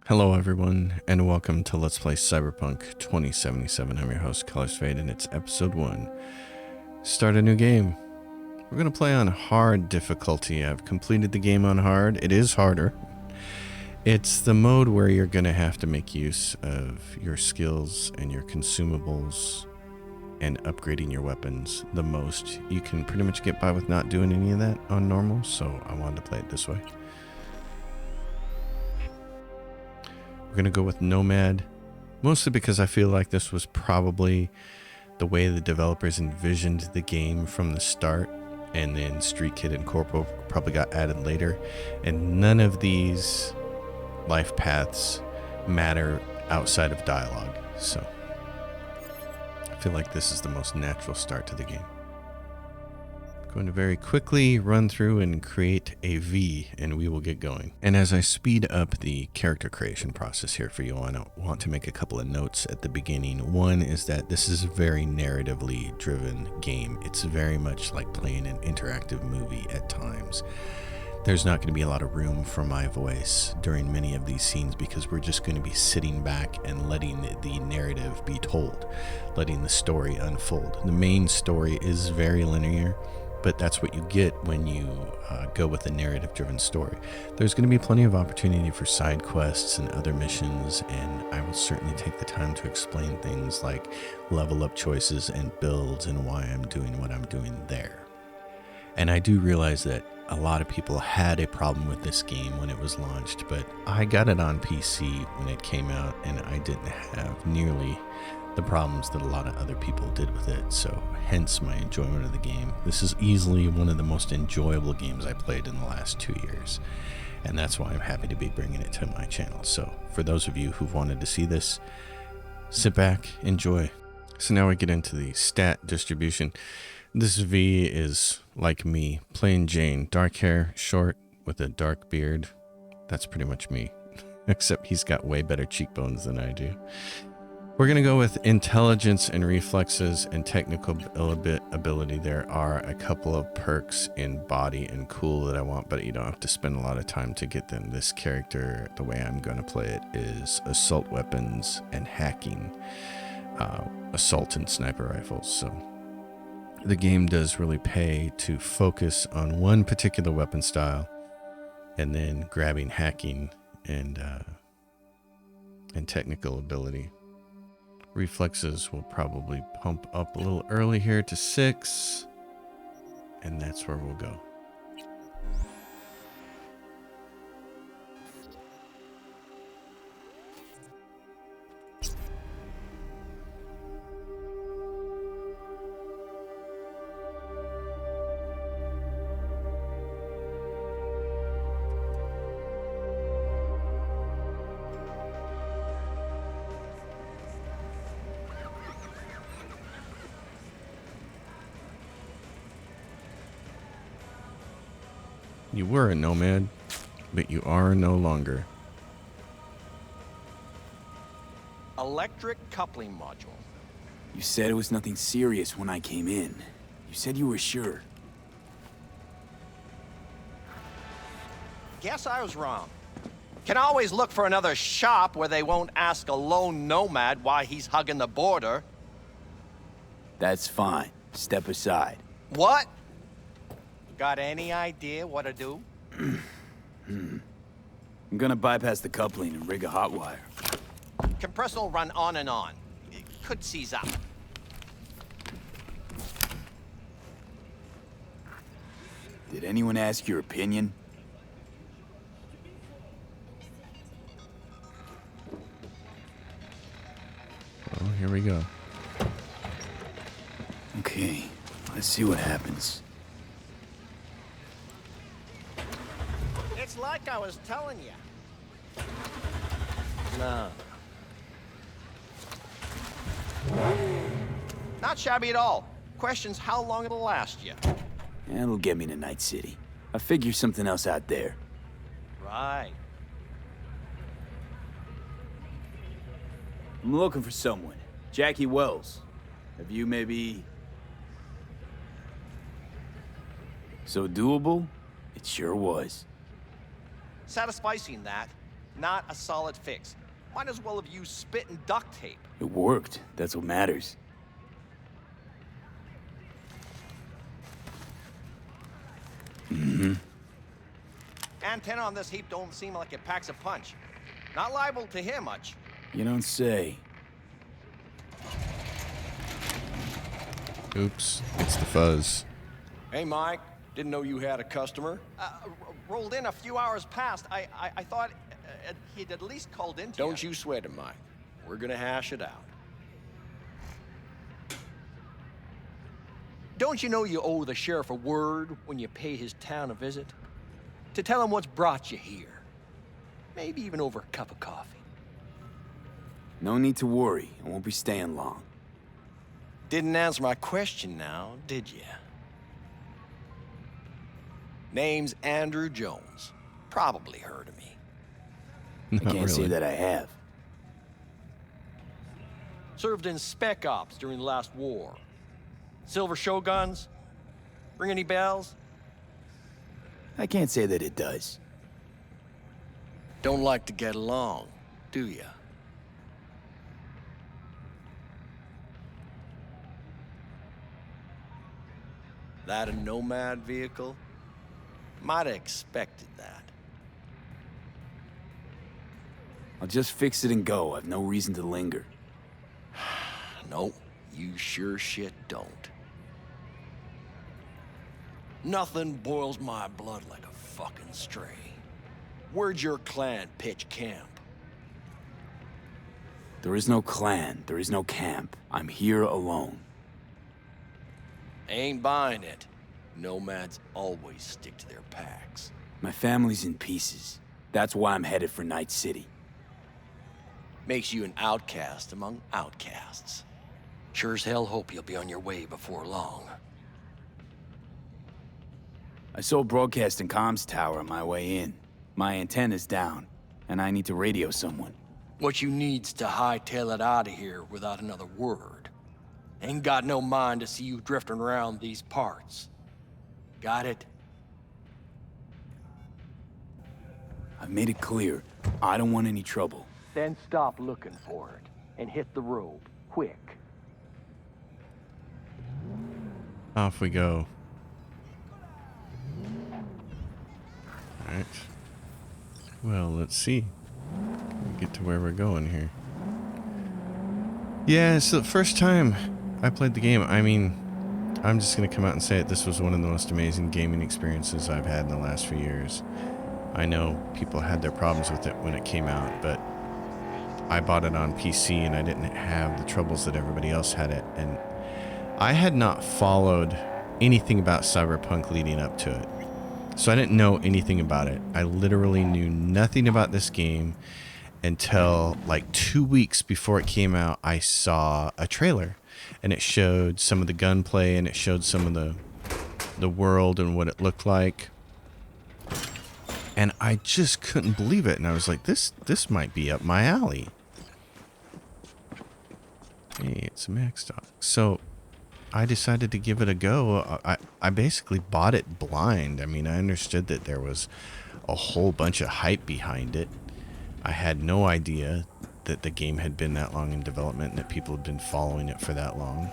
Hello everyone, and welcome to Let's Play Cyberpunk 2077. I'm your host, Colors Fade, and it's episode 1. Start a new game. We're going to play on hard difficulty. I've completed the game on hard. It is harder. It's the mode where you're going to have to make use of your skills and your consumables and upgrading your weapons the most. You can pretty much get by with not doing any of that on normal, so I wanted to play it this way. We're going to go with Nomad, mostly because I feel like this was probably the way the developers envisioned the game from the start, and then Street Kid and Corporal probably got added later, and none of these life paths matter outside of dialogue, so I feel like this is the most natural start to the game. Going to very quickly run through and create a V, and we will get going. And as I speed up the character creation process here for you, I want to make a couple of notes at the beginning. One is that this is a very narratively driven game. It's very much like playing an interactive movie at times. There's not going to be a lot of room for my voice during many of these scenes because we're just going to be sitting back and letting the narrative be told, letting the story unfold. The main story is very linear, but that's what you get when you go with a narrative-driven story. There's going to be plenty of opportunity for side quests and other missions, and I will certainly take the time to explain things like level up choices and builds and why I'm doing what I'm doing there. And I do realize that a lot of people had a problem with this game when it was launched, but I got it on PC when it came out, and I didn't have nearly the problems that a lot of other people did with it, so hence my enjoyment of the game. This is easily one of the most enjoyable games I played in the last 2 years, and that's why I'm happy to be bringing it to my channel. So for those of you who've wanted to see this, sit back, enjoy. So now we get into the stat distribution. This V is like me, plain Jane, dark hair, short, with a dark beard. That's pretty much me, except he's got way better cheekbones than I do. We're going to go with intelligence and reflexes and technical ability. There are a couple of perks in body and cool that I want, but you don't have to spend a lot of time to get them. This character, the way I'm going to play it, is assault weapons and hacking, assault and sniper rifles. So the game does really pay to focus on one particular weapon style and then grabbing hacking and technical ability. Reflexes will probably pump up a little early here to 6, and that's where we'll go. You were a nomad, but you are no longer. Electric coupling module. You said it was nothing serious when I came in. You said you were sure. Guess I was wrong. Can always look for another shop where they won't ask a lone nomad why he's hugging the border. That's fine. Step aside. What? Got any idea what to do? I'm gonna bypass the coupling and rig a hot wire. Compressor will run on and on. It could seize up. Did anyone ask your opinion? Well, here we go. Okay, let's see what happens. It's like I was telling you. No. Not shabby at all. Question's how long it'll last you. That'll get me to Night City. I'll figure something else out there. Right. I'm looking for someone. Jackie Wells. Have you maybe... So doable? It sure was. Satisficing that. not a solid fix. Might as well have used spit and duct tape. It worked. That's what matters. Antenna on this heap don't seem like it packs a punch. Not liable to hear much. You don't say. Oops, it's the fuzz. Hey, Mike. Didn't know you had a customer. Rolled in a few hours past. I thought he'd at least called in to Don't you sweat it, Mike. We're gonna hash it out. Don't you know you owe the sheriff a word when you pay his town a visit? To tell him what's brought you here. Maybe even over a cup of coffee. No need to worry. I won't be staying long. Didn't answer my question now, did you? Name's Andrew Jones. Probably heard of me. I Not can't say really. that I have. Served in Spec Ops during the last war. Silver Shoguns? Ring any bells? I can't say that it does. Don't like to get along, do ya? That a Nomad vehicle? Might have expected that. I'll just fix it and go. I've no reason to linger. No, you sure shit don't. Nothing boils my blood like a fucking stray. Where'd your clan pitch camp? There is no clan. There is no camp. I'm here alone. Ain't buying it. Nomads always stick to their packs. My family's in pieces. That's why I'm headed for Night City. Makes you an outcast among outcasts. Sure as hell hope you'll be on your way before long. I saw a broadcasting comms tower on my way in. My antenna's down, and I need to radio someone. What you need's to hightail it out of here without another word. Ain't got no mind to see you drifting around these parts. Got it? I've made it clear. I don't want any trouble. Then stop looking for it and hit the road, quick. Off we go. Alright. Well, let's see. Get to where we're going here. Yeah, it's the first time I played the game. I mean, I'm just going to come out and say it. This was one of the most amazing gaming experiences I've had in the last few years. I know people had their problems with it when it came out, but I bought it on PC and I didn't have the troubles that everybody else had it. And I had not followed anything about Cyberpunk leading up to it. So I didn't know anything about it. I literally knew nothing about this game until like 2 weeks before it came out. I saw a trailer and it showed some of the gunplay and it showed some of the world and what it looked like. And I just couldn't believe it. And I was like, this might be up my alley. Hey, it's a Max Stock. So I decided to give it a go. I basically bought it blind. I mean, I understood that there was a whole bunch of hype behind it. I had no idea that the game had been that long in development and that people had been following it for that long.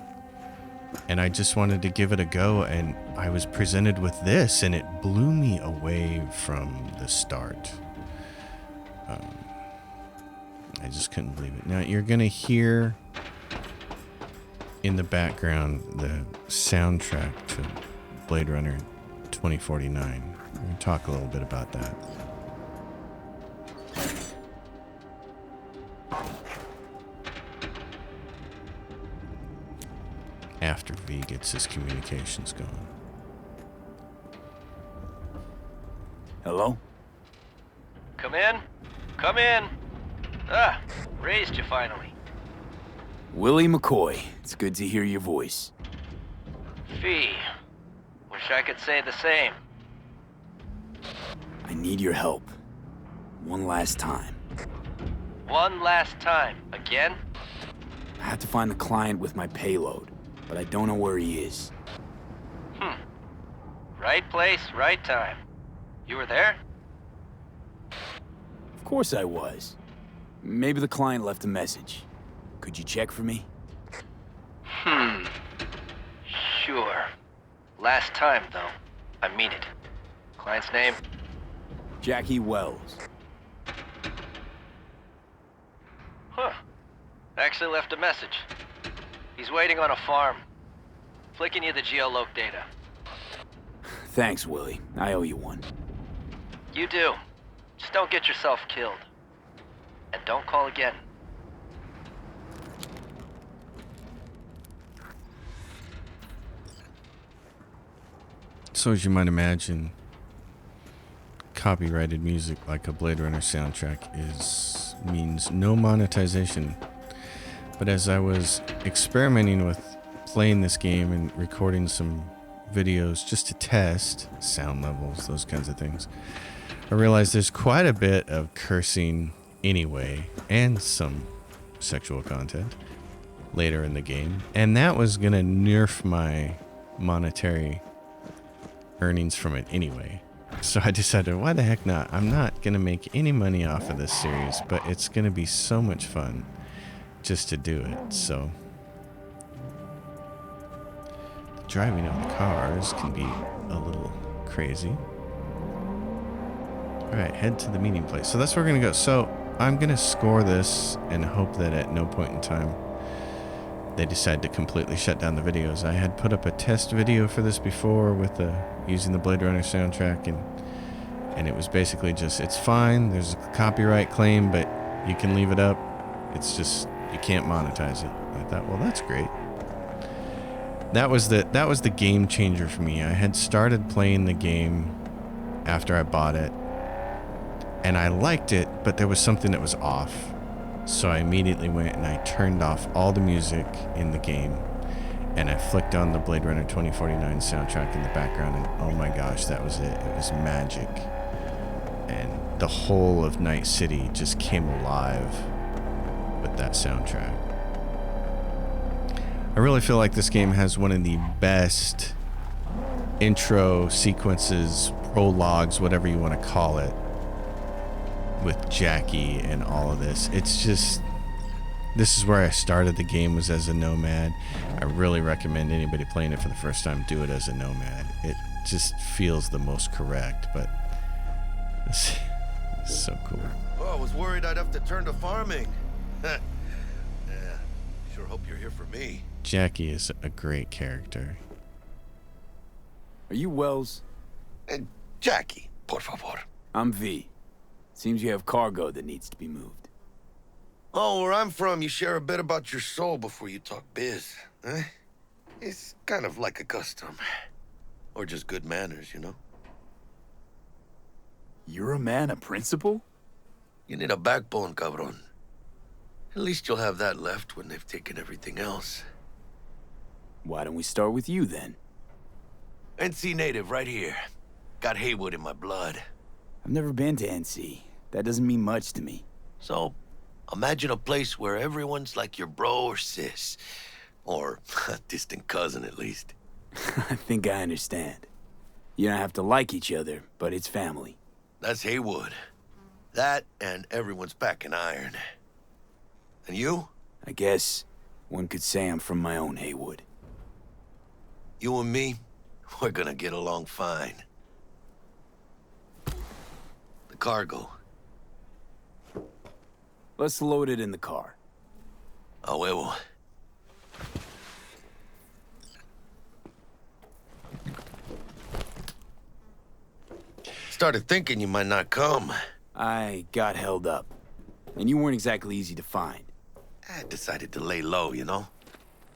And I just wanted to give it a go, and I was presented with this, and it blew me away from the start. I just couldn't believe it. Now, you're going to hear in the background the soundtrack to Blade Runner 2049. We're going to talk a little bit about that. After V gets his communications going. Hello? Come in. Come in. Ah, raised you finally. Willie McCoy. It's good to hear your voice. Fee. Wish I could say the same. I need your help. One last time. One last time. Again? I have to find the client with my payload, but I don't know where he is. Right place, right time. You were there? Of course I was. Maybe the client left a message. Could you check for me? Sure. Last time, though. I mean it. Client's name? Jackie Wells. Huh. Actually left a message. He's waiting on a farm. Flicking you the geoloc data. Thanks, Willie. I owe you one. You do. Just don't get yourself killed. And don't call again. So as you might imagine, copyrighted music like a Blade Runner soundtrack means no monetization. But as I was experimenting with playing this game and recording some videos just to test sound levels, those kinds of things, I realized there's quite a bit of cursing anyway, and some sexual content later in the game, and that was gonna nerf my monetary earnings from it anyway. So I decided, why the heck not? I'm not gonna make any money off of this series, but it's gonna be so much fun just to do it. So driving of the cars can be a little crazy. All right, head to the meeting place. So that's where we're gonna go. So I'm gonna score this and hope that at no point in time they decide to completely shut down the videos. I had put up a test video for this before with using the Blade Runner soundtrack, and it was basically just, it's fine, there's a copyright claim, but you can leave it up. It's just, you can't monetize it. I thought, well, that's great. That was the game changer for me. I had started playing the game after I bought it, and I liked it, but there was something that was off. So I immediately went and I turned off all the music in the game, and I flicked on the Blade Runner 2049 soundtrack in the background, and oh my gosh, that was it. It was magic. And the whole of Night City just came alive with that soundtrack. I really feel like this game has one of the best intro sequences, prologues, whatever you want to call it, with Jackie and all of this. It's just, this is where I started the game, was as a nomad. I really recommend anybody playing it for the first time do it as a nomad. It just feels the most correct, but it's so cool. Oh, I was worried I'd have to turn to farming. Yeah, sure hope you're here for me. Jackie is a great character. Are you Wells? Jackie, por favor. I'm V. Seems you have cargo that needs to be moved. Oh, where I'm from, you share a bit about your soul before you talk biz. Eh? It's kind of like a custom. Or just good manners, you know? You're a man of principle? You need a backbone, cabron. At least you'll have that left when they've taken everything else. Why don't we start with you, then? NC native, right here. Got Haywood in my blood. I've never been to NC. That doesn't mean much to me. So, imagine a place where everyone's like your bro or sis. Or a distant cousin, at least. I think I understand. You don't have to like each other, but it's family. That's Haywood. That and everyone's back in iron. And you? I guess one could say I'm from my own Haywood. You and me, we're gonna get along fine. The cargo. Let's load it in the car. A huevo. Started thinking you might not come. I got held up. And you weren't exactly easy to find. I decided to lay low, you know?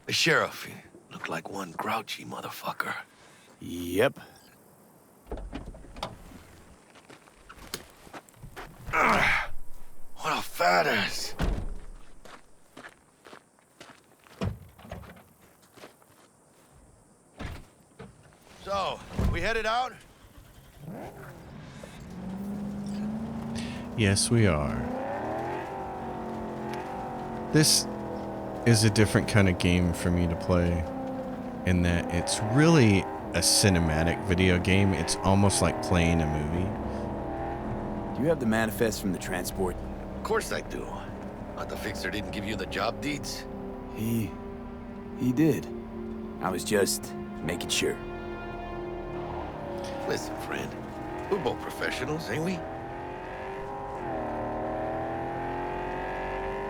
The sheriff, he looked like one grouchy motherfucker. Yep. What a fat ass. So, we headed out? Yes, we are. This is a different kind of game for me to play, in that it's really a cinematic video game. It's almost like playing a movie. Do you have the manifest from the transport? Of course I do. But the fixer didn't give you the job deeds? He did. I was just making sure. Listen, friend. We're both professionals, ain't we?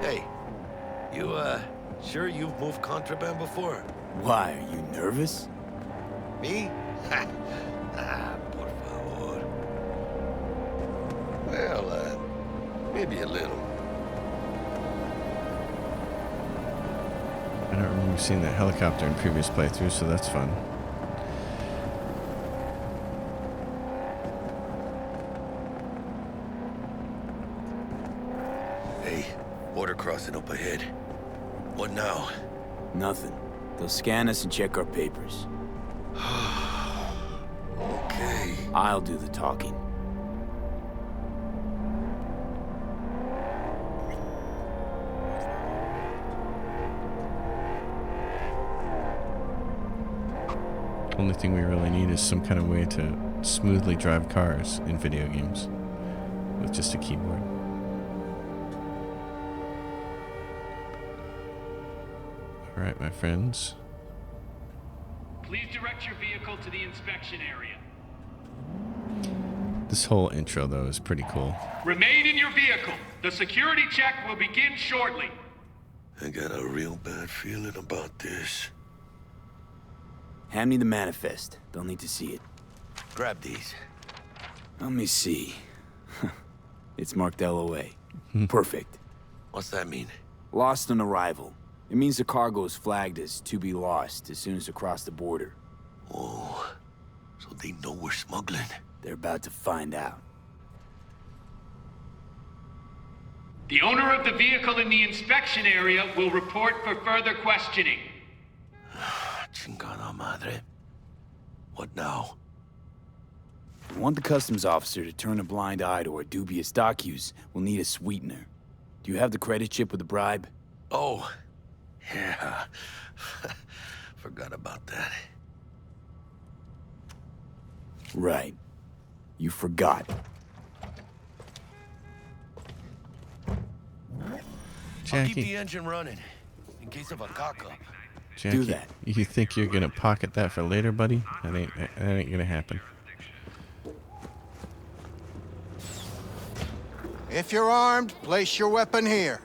Hey, you, sure you've moved contraband before? Why, are you nervous? Me? Por favor. Well, maybe a little. I don't remember seeing that helicopter in previous playthroughs, so that's fun. Hey, border crossing up ahead. What now? Nothing. They'll scan us and check our papers. Okay. I'll do the talking. Only thing we really need is some kind of way to smoothly drive cars in video games with just a keyboard. All right, my friends. Please direct your vehicle to the inspection area. This whole intro, though, is pretty cool. Remain in your vehicle. The security check will begin shortly. I got a real bad feeling about this. Hand me the manifest. They'll need to see it. Grab these. Let me see. It's marked LOA. Perfect. What's that mean? Lost on arrival. It means the cargo is flagged as to be lost as soon as across the border. Oh, so they know we're smuggling. They're about to find out. The owner of the vehicle in the inspection area will report for further questioning. Chingada madre. What now? If we want the customs officer to turn a blind eye to our dubious dock use, we'll need a sweetener. Do you have the credit chip with the bribe? Oh, yeah. Forgot about that. Right. You forgot. I'll Jackie, keep the engine running, in case of a cock-up. Jackie, do that. You think you're gonna pocket that for later, buddy? That ain't gonna happen. If you're armed, place your weapon here.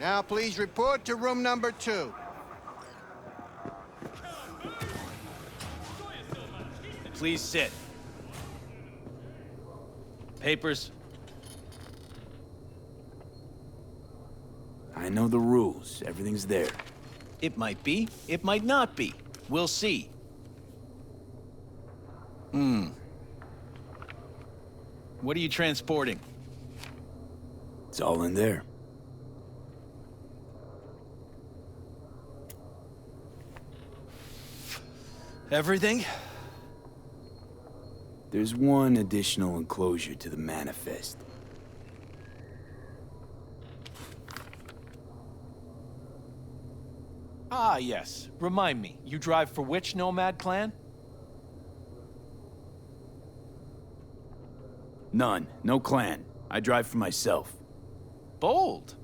Now please report to room number 2. Please sit. Papers? I know the rules. Everything's there. It might be, it might not be. We'll see. What are you transporting? It's all in there. Everything? There's one additional enclosure to the manifest. Ah, yes. Remind me, you drive for which nomad clan? None. No clan. I drive for myself. Bold.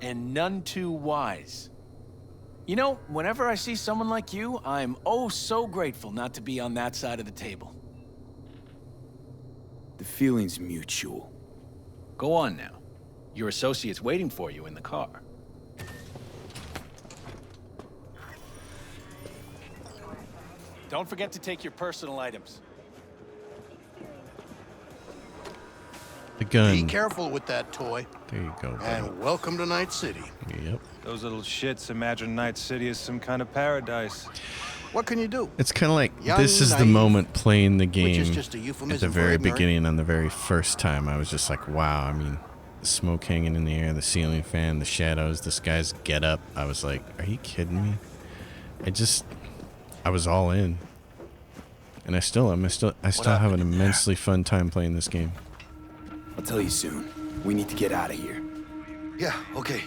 And none too wise. You know, whenever I see someone like you, I'm oh so grateful not to be on that side of the table. The feeling's mutual. Go on now. Your associate's waiting for you in the car. Don't forget to take your personal items. The gun. Be careful with that toy. There you go, buddy. And welcome to Night City. Yep. Those little shits imagine Night City is some kind of paradise. What can you do? It's kind of like Young, this is the naive, moment playing the which game is just a at euphemism the for very ignorant. beginning on the very first time. I was just like, wow. I mean, the smoke hanging in the air, the ceiling fan, the shadows, this guy's get up. I was like, are you kidding me? I was all in. And I still am. I still have an immensely fun time playing this game. I'll tell you soon. We need to get out of here. Yeah, okay.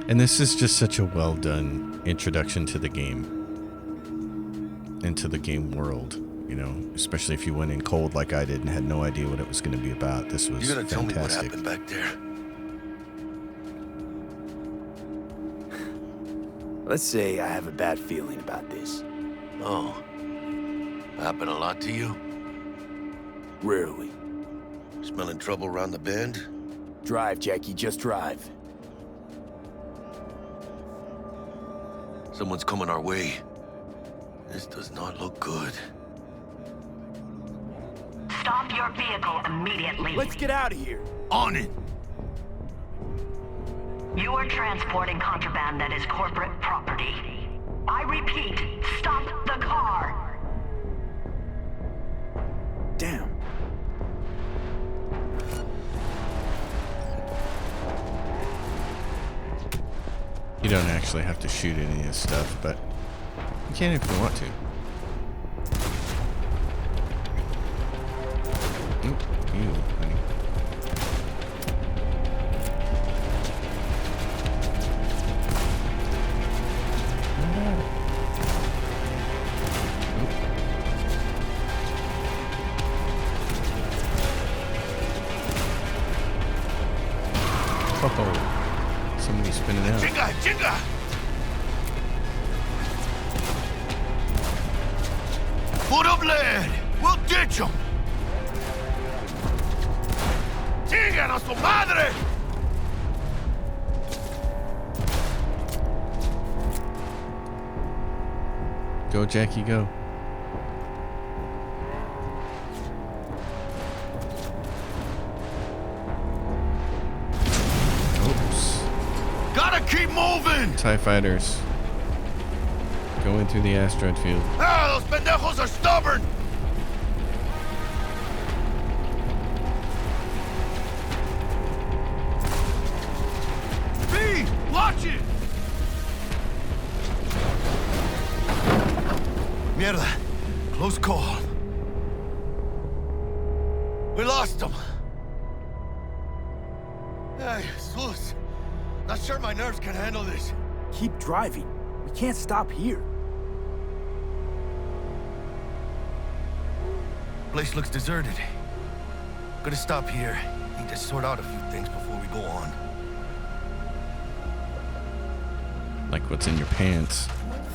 And this is just such a well done introduction to the game, into the game world, you know, especially if you went in cold like I did and had no idea what it was going to be about. This was You're gonna tell me what fantastic. happened back there? Let's say I have a bad feeling about this. Oh. Happened a lot to you? Rarely. Smelling trouble around the bend? Drive, Jackie, just drive. Someone's coming our way. This does not look good. Stop your vehicle immediately. Let's get out of here. On it! You are transporting contraband that is corporate property. I repeat, stop the car. Damn. You don't actually have to shoot any of this stuff, but you can if you want to. Oop, ew, honey. Oh, somebody's spinning out. Chinga! Chinga! Put up lead! We'll ditch them! ¡Chingan a su madre! Go, Jackie, go. Oops. Gotta keep moving! TIE fighters. Going through the asteroid field. Ah, those pendejos are stubborn! B! Watch it! Mierda. Close call. We lost him. Hey, Jesus. Not sure my nerves can handle this. Keep driving. We can't stop here. Place looks deserted. Gonna stop here. Need to sort out a few things before we go on. Like what's in your pants.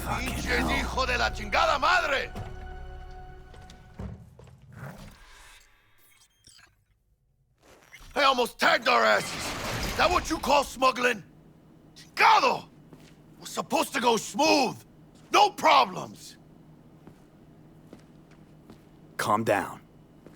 Fucking Pinches hell. hijo de la chingada madre! I almost tagged our asses. Is that what you call smuggling? Chingado! Was supposed to go smooth. No problems. Calm down.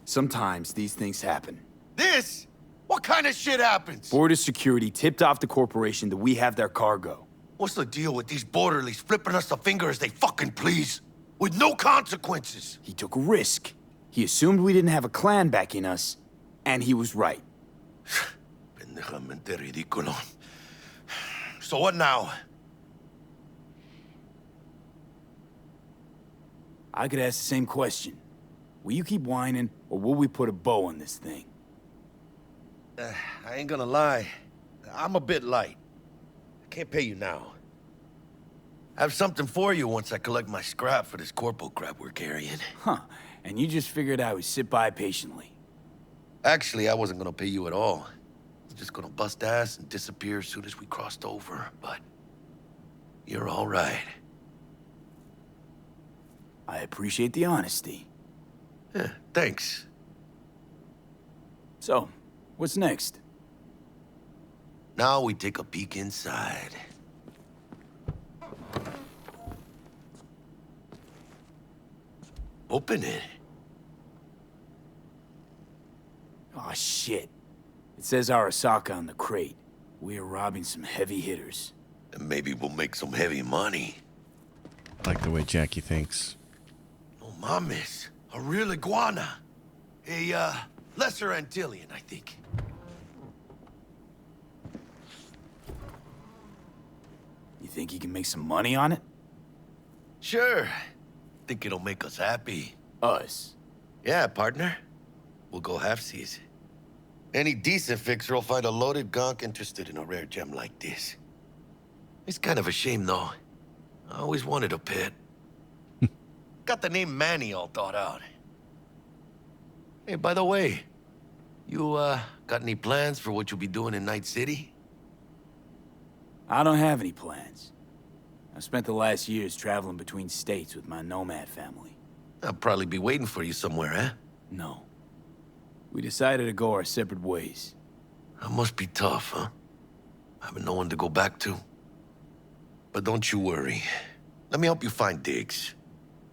Sometimes these things happen. This? What kind of shit happens? Border security tipped off the corporation that we have their cargo. What's the deal with these borderlies flipping us the finger as they fucking please? With no consequences. He took a risk. He assumed we didn't have a clan backing us, and he was right. Pendejamente ridículo. So what now? I could ask the same question. Will you keep whining, or will we put a bow on this thing? I ain't gonna lie. I'm a bit light. I can't pay you now. I have something for you once I collect my scrap for this corpo crap we're carrying. Huh, and you just figured I would sit by patiently. Actually, I wasn't gonna pay you at all. I was just gonna bust ass and disappear as soon as we crossed over, but you're all right. I appreciate the honesty. Yeah, thanks. So, what's next? Now we take a peek inside. Open it. Aw, shit. It says Arasaka on the crate. We are robbing some heavy hitters. And maybe we'll make some heavy money. I like the way Jackie thinks. Oh, mames. A real iguana. A, lesser Antillean, I think. You think you can make some money on it? Sure. Think it'll make us happy. Us? Yeah, partner. We'll go halfsies. Any decent fixer will find a loaded gonk interested in a rare gem like this. It's kind of a shame, though. I always wanted a pet. Got the name Manny all thought out. Hey, by the way, you, got any plans for what you'll be doing in Night City? I don't have any plans. I've spent the last years traveling between states with my nomad family. I'll probably be waiting for you somewhere, eh? No. We decided to go our separate ways. That must be tough, huh? Having no one to go back to. But don't you worry. Let me help you find digs.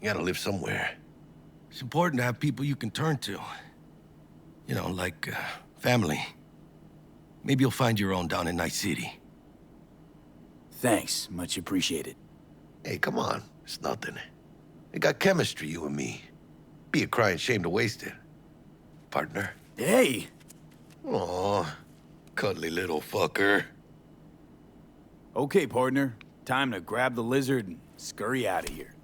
You gotta live somewhere. It's important to have people you can turn to. You know, like, family. Maybe you'll find your own down in Night City. Thanks, much appreciated. Hey, come on. It's nothing. We got chemistry, you and me. Be a crying shame to waste it. Partner. Hey! Aw, cuddly little fucker. Okay, partner. Time to grab the lizard and scurry out of here.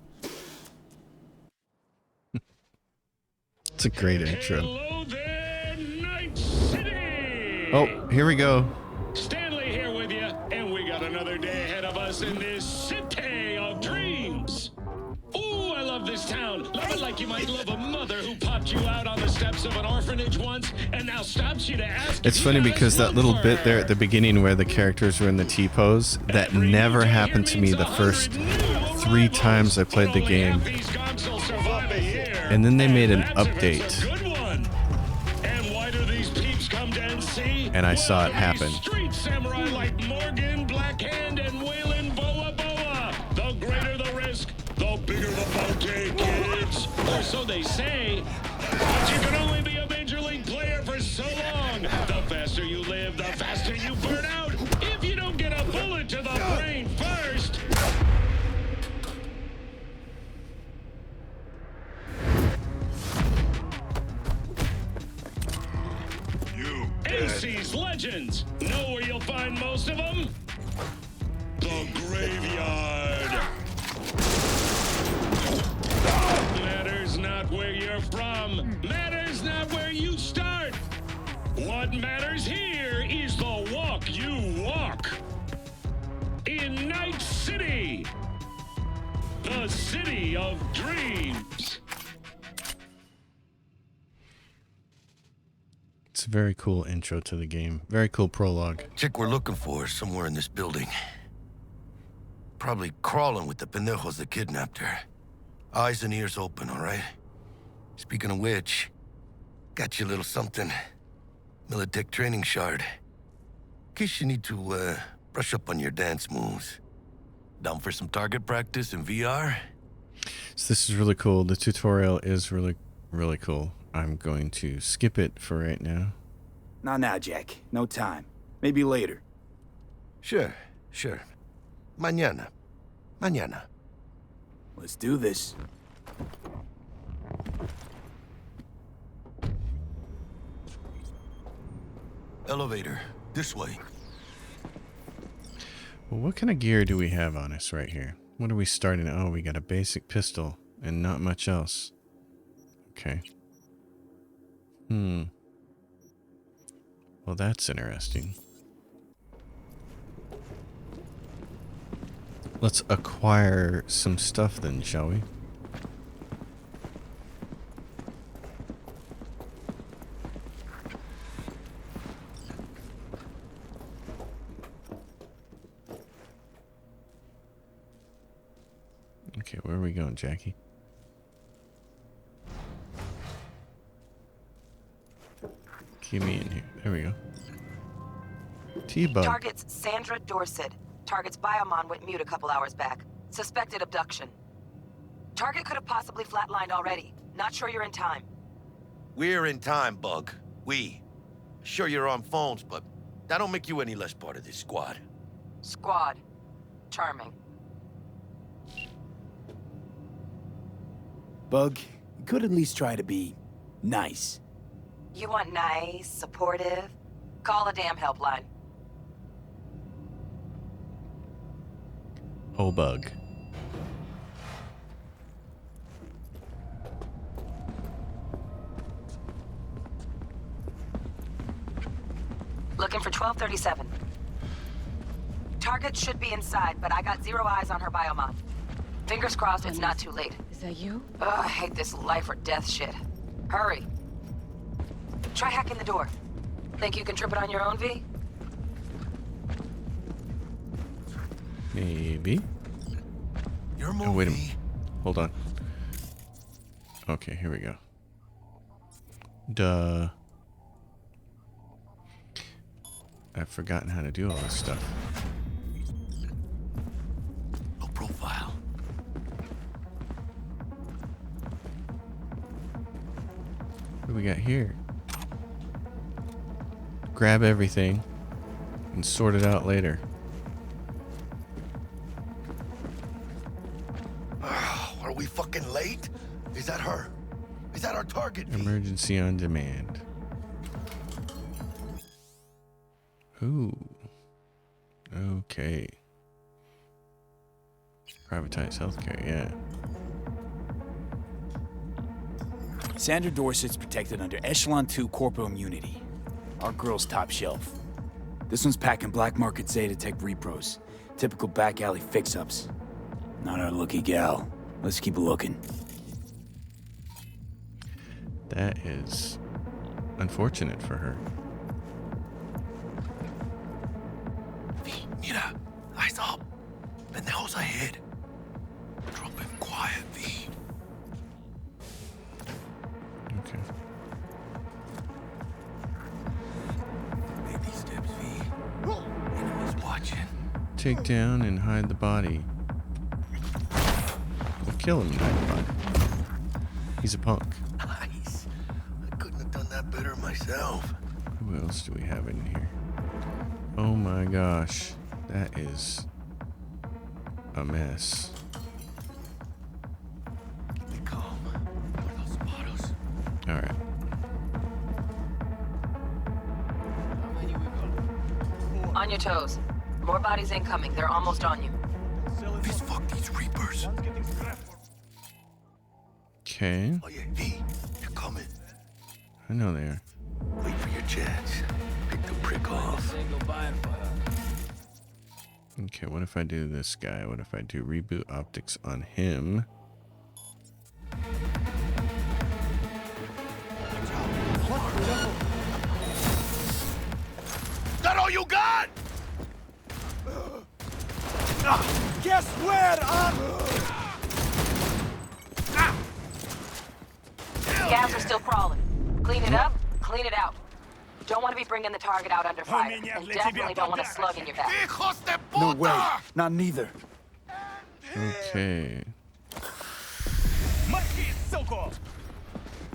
It's a great intro. Hello there, Night City! Oh, here we go. Stanley here with you, and we got another day ahead of us in this city of dreams. Ooh, I love this town. Love it like you might love a mother who popped you out on the steps of an orphanage once and now stops you to ask. It's funny because that little bit there at the beginning where the characters were in the T-pose, that never happened to me the first 3 times I played the game. And then they made an update. And I saw it happen. Street samurai like Morgan, Blackhand, and Waylon Boa Boa. The greater the risk, the bigger the bounty, kids. Or so they say. But you can only be a major league player for so long. The faster you live, the faster you burn out. If you don't get a bullet to the brain first. AC's Legends. Know where you'll find most of them? The graveyard. Matters not where you're from. Matters not where you start. What matters here is the walk you walk. In Night City. The city of dreams. It's a very cool intro to the game. Very cool prologue. Chick we're looking for is somewhere in this building. Probably crawling with the pendejos that kidnapped her. Eyes and ears open, all right? Speaking of which, got you a little something. Militech training shard. In case you need to, brush up on your dance moves. Down for some target practice in VR? So this is really cool. The tutorial is really, really cool. I'm going to skip it for right now. Nah, Jack. No time. Maybe later. Sure. Mañana. Let's do this. Elevator. This way. Well, what kind of gear do we have on us right here? What are we starting? Oh, we got a basic pistol and not much else. Okay. Well, that's interesting. Let's acquire some stuff then, shall we? Okay, where are we going, Jackie? Keep me in here. There we go. T-Bug. Target's Sandra Dorset. Target's Biomon went mute a couple hours back. Suspected abduction. Target could have possibly flatlined already. Not sure you're in time. We're in time, Bug. We. Sure you're on phones, but that don't make you any less part of this squad. Squad. Charming. Bug, you could at least try to be nice. You want nice, supportive? Call a damn helpline. Oh, Bug. Looking for 1237. Target should be inside, but I got 0 eyes on her biomon. Fingers crossed it's not too late. Is that you? Ugh, I hate this life or death shit. Hurry. Try hacking the door. Think you can trip it on your own, V? Maybe. Oh, wait a minute. Hold on. Okay, here we go. Duh. I've forgotten how to do all this stuff. No profile. What do we got here? Grab everything and sort it out later. Are we fucking late? Is that her? Is that our target? Emergency on demand. Ooh. Okay. Privatized healthcare, yeah. Sandra Dorset's protected under Echelon 2 corporal immunity. Our girl's top shelf. This one's packing black market Zeta-Tech repros. Typical back alley fix-ups. Not our lucky gal. Let's keep looking. That is unfortunate for her. Mira, eyes up. Pendejos ahead. Drop him quiet, V. Okay. Make these steps, V. Enemies watching. Take down and hide the body. We'll kill him and hide the body. He's a punk. Nice. I couldn't have done that better myself. Who else do we have in here? Oh my gosh. That is a mess. Keep it calm. Where those bottles? Alright. On your toes. More bodies incoming. They're almost on you. Fist fuck these Reapers. Okay. Oh yeah, V, they're coming. I know they are. Wait for your chance. Pick the prick off. Okay, what if I do this guy? What if I do reboot optics on him? Is that all you got? Guess where Scavs are still crawling. Clean it up, clean it out. Don't want to be bringing the target out under fire. And definitely don't want a slug in your back. No way. Not neither. Okay.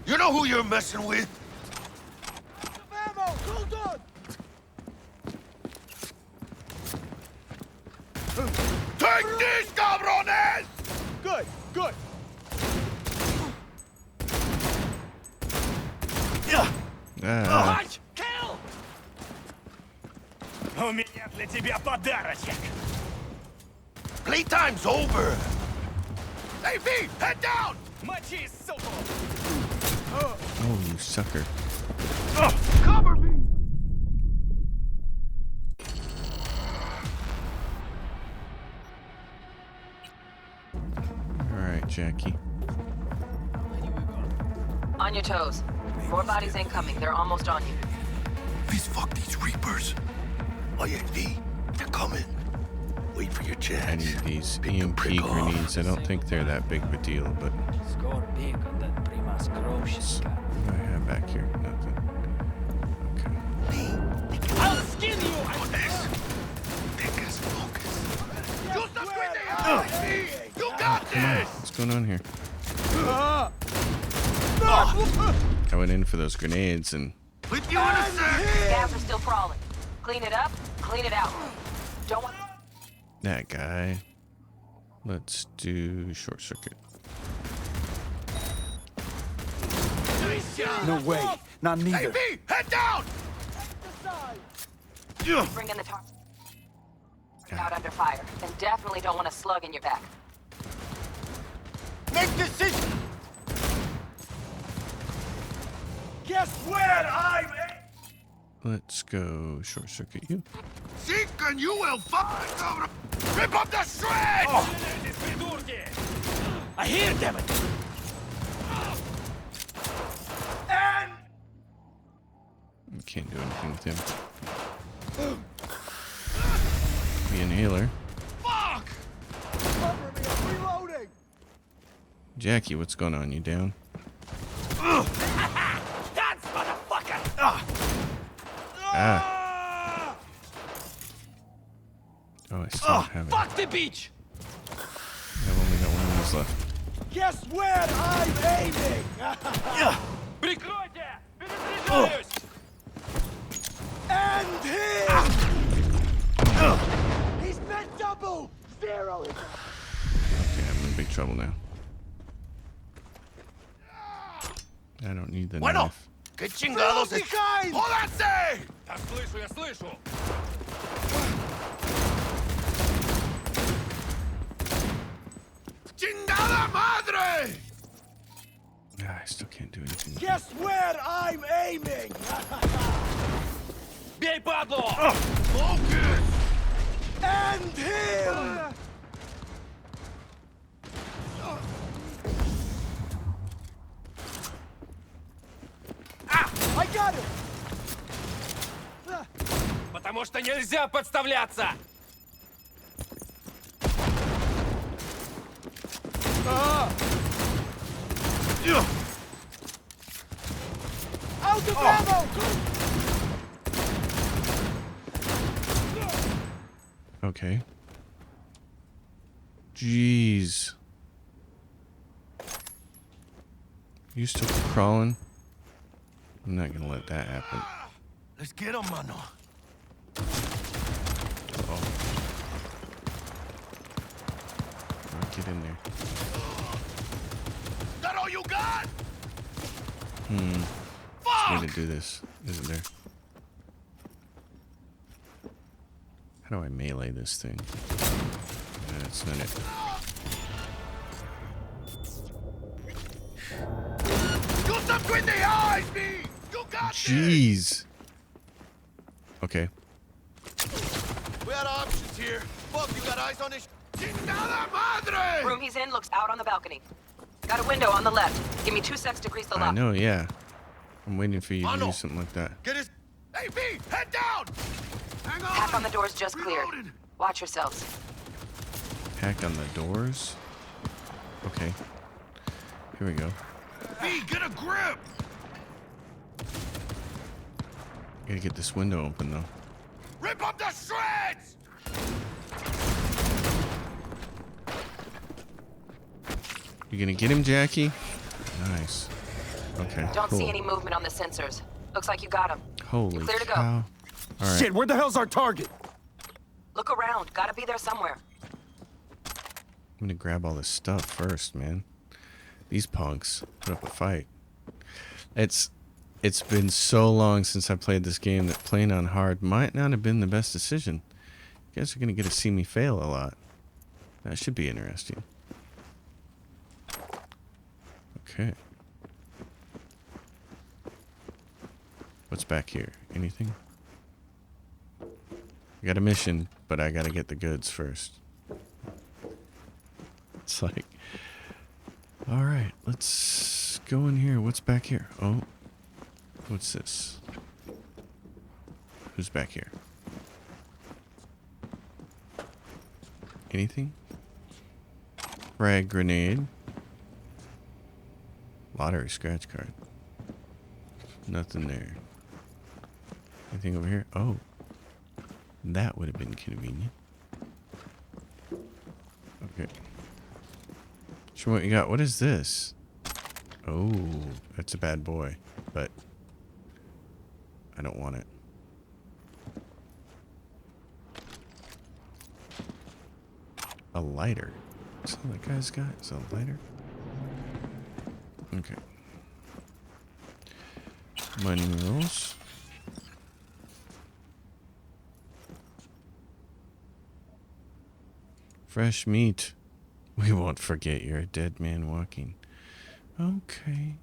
You know who you're messing with? Take this, cabrones! Good, good. Ah. Kill! У меня для тебя подарочек. Playtime's over. Hey, V, head down! Мочи, суку! Oh, you sucker. Cover me! Alright, Jackie. On your toes. More bodies incoming. They're almost on you. Fist fuck these Reapers. Oh yeah, V, they're coming. Wait for your I chance. need these Pick the EMP prick off. grenades. I don't think they're that big of a deal, but what do I have back here? Nothing. Okay. I'll skin you! Got this. Think as focus. You stuck with the eye, V! You got Come on, this! what's going on here? I went in for those grenades and With you in a sec! Scavs are still crawling. Clean it up, clean it out. Don't want... that guy. Let's do short circuit. No way. Not Hey, neither. V, head down! Bringing the target out under fire. And definitely don't want a slug in your back. Make decision! Guess where I'm at? Let's go short circuit you. Seeking you will find, cabrón. Rip up the shreds! I hear them! And... Can't do anything with him. The inhaler. Fuck! Cover me, I'm reloading! Jackie, what's going on? You down? That's motherfucker! Ah. Oh, I still have it. Fuck the beach! I've only got one of these left. Guess where I'm aiming? Прикройте! Перезаряжаюсь! And him! He's been double! Zero! Okay, I'm in big trouble now. I don't need the knife. ¿Qué chingados es? ¡Jódanse! Я слышу, я слышу! ¡Chingada madre! Ah, I still can't do anything. Guess where I'm aiming? Бей, падло! Focus! And him! I got him! Потому что нельзя подставляться! Out of ammo! Okay. Jeez. You still crawling? I'm not gonna let that happen. Let's get him, mano. Uh-oh. Get in there. That all you got? There's Fuck! a way to do this, isn't there? How do I melee this thing? That's not it. Shoot them between the eyes, me! You got Jeez. Okay. We had options here. Fuck, you got eyes on this? Chingada madre! Room he's in looks out on the balcony. Got a window on the left. Give me 2 secs to grease the lock. I know, yeah. I'm waiting for you to Mano. do something like that. Get his... Hey, V! Head down! Hang on! Pack on the doors just cleared. Reloading. Watch yourselves. Hack on the doors. Okay. Here we go. V, get a grip! Gotta get this window open though. Rip up the shreds! You gonna get him, Jackie? Nice. Okay. Don't cool. see any movement on the sensors. Looks like you got him. Holy You're clear to go. cow. All right. Shit, where the hell's our target? Look around. Gotta be there somewhere. I'm gonna grab all this stuff first, man. These punks put up a fight. It's been so long since I played this game that playing on hard might not have been the best decision. You guys are gonna get to see me fail a lot. That should be interesting. Okay. What's back here? Anything? I got a mission, but I gotta get the goods first. It's like, all right, let's go in here. What's back here? Oh, what's this? Who's back here? Anything? Frag grenade. Lottery scratch card. Nothing there. Anything over here? Oh, that would have been convenient. Okay. Show me what you got. What is this? Oh, that's a bad boy, but I don't want it. A lighter. That's all that guy's got. Is a lighter? Okay. Money rolls. Fresh meat. We won't forget you're a dead man walking. Okay.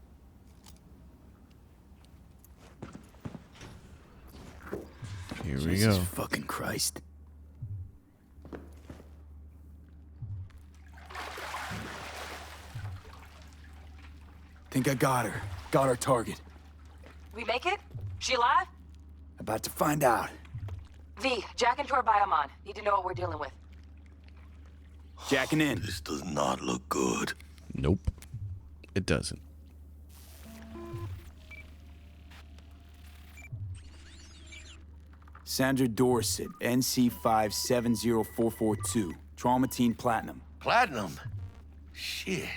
Here we Jesus go. fucking Christ. Think I got her. Got our target. We make it? She alive? About to find out. V, jack into her biomon. Need to know what we're dealing with. Jacking in. This does not look good. Nope. It doesn't. Sandra Dorset, NC570442. Trauma Team Platinum. Platinum? Shit.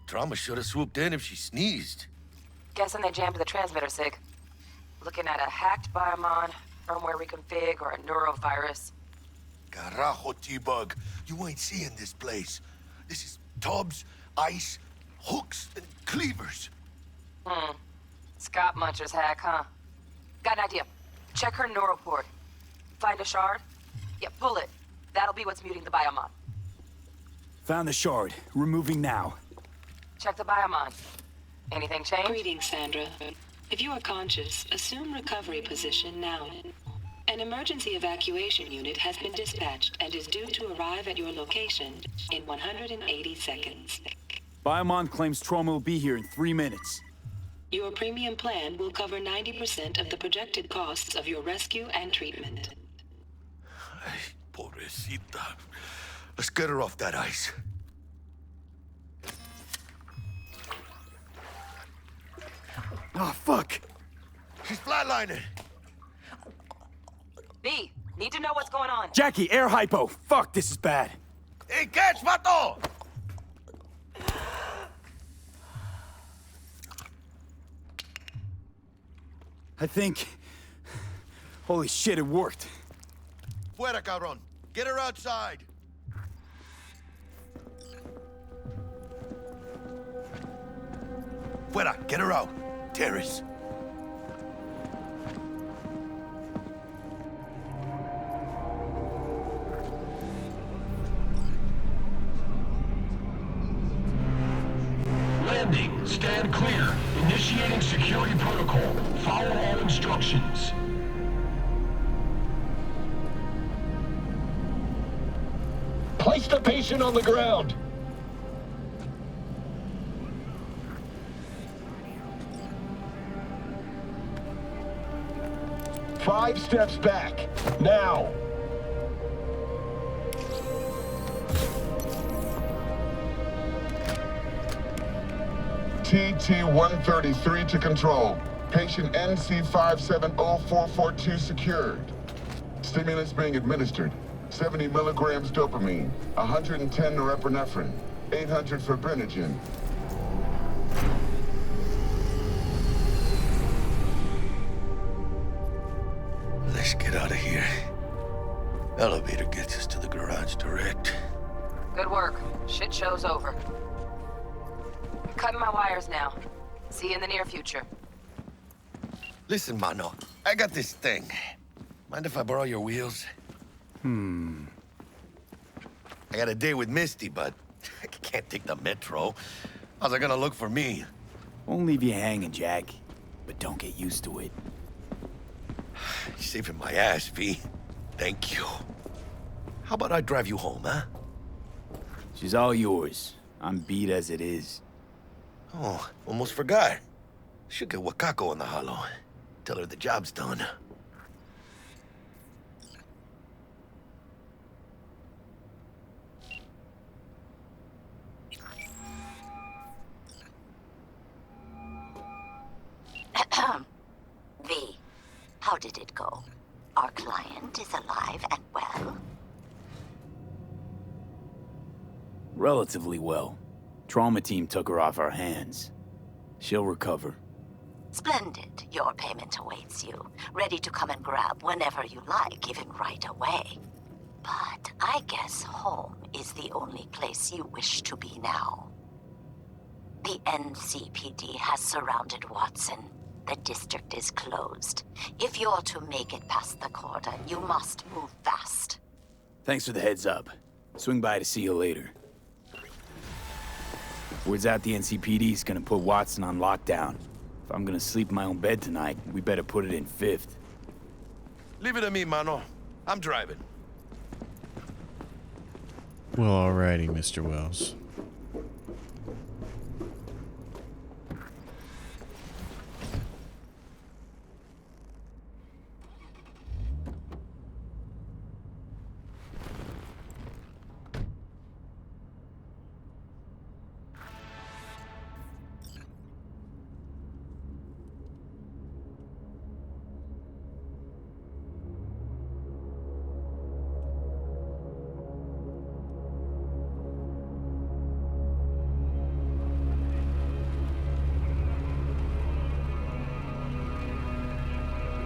Trauma should have swooped in if she sneezed. Guessing they jammed the transmitter, Sig. Looking at a hacked biomon, firmware reconfig, or a neurovirus. Carajo, T-Bug. You ain't seeing this place. This is tubs, ice, hooks, and cleavers. Scott Muncher's hack, huh? Got an idea. Check her neural port. Find a shard? Yeah, pull it. That'll be what's muting the biomon. Found the shard. Removing now. Check the biomon. Anything change? Greetings, Sandra. If you are conscious, assume recovery position now. An emergency evacuation unit has been dispatched and is due to arrive at your location in 180 seconds. Biomon claims Trauma will be here in 3 minutes. Your premium plan will cover 90% of the projected costs of your rescue and treatment. Ay, pobrecita. Let's get her off that ice. Oh, fuck. She's flatlining. B, need to know what's going on. Jackie, air hypo. Fuck, this is bad. Hey, catch, vato! I think... Holy shit, it worked. Fuera, cabrón. Get her outside. Fuera, get her out. Terrace. Landing. Stand clear. Initiating security protocol. Follow all instructions. Place the patient on the ground. Five steps back. Now. TT-133 to control. Patient NC570442 secured. Stimulants being administered. 70 milligrams dopamine, 110 norepinephrine, 800 fibrinogen. Let's get out of here. Elevator gets us to the garage direct. Good work. Shit show's over. Cutting my wires now. See you in the near future. Listen, mano. I got this thing. Mind if I borrow your wheels? I got a date with Misty, but I can't take the metro. How's it gonna look for me? Won't leave you hanging, Jack. But don't get used to it. You're saving my ass, V. Thank you. How about I drive you home, huh? She's all yours. I'm beat as it is. Oh, almost forgot. Should get Wakako on the holo. Tell her the job's done. V, how did it go? Our client is alive and well? Relatively well. Trauma team took her off our hands. She'll recover. Splendid. Your payment awaits you. Ready to come and grab whenever you like, even right away. But I guess home is the only place you wish to be now. The NCPD has surrounded Watson. The district is closed. If you're to make it past the cordon, you must move fast. Thanks for the heads up. Swing by to see you later. Word's out the NCPD's gonna put Watson on lockdown. If I'm gonna sleep in my own bed tonight, we better put it in 5th. Leave it to me, mano. I'm driving. Well, alrighty, Mr. Wells.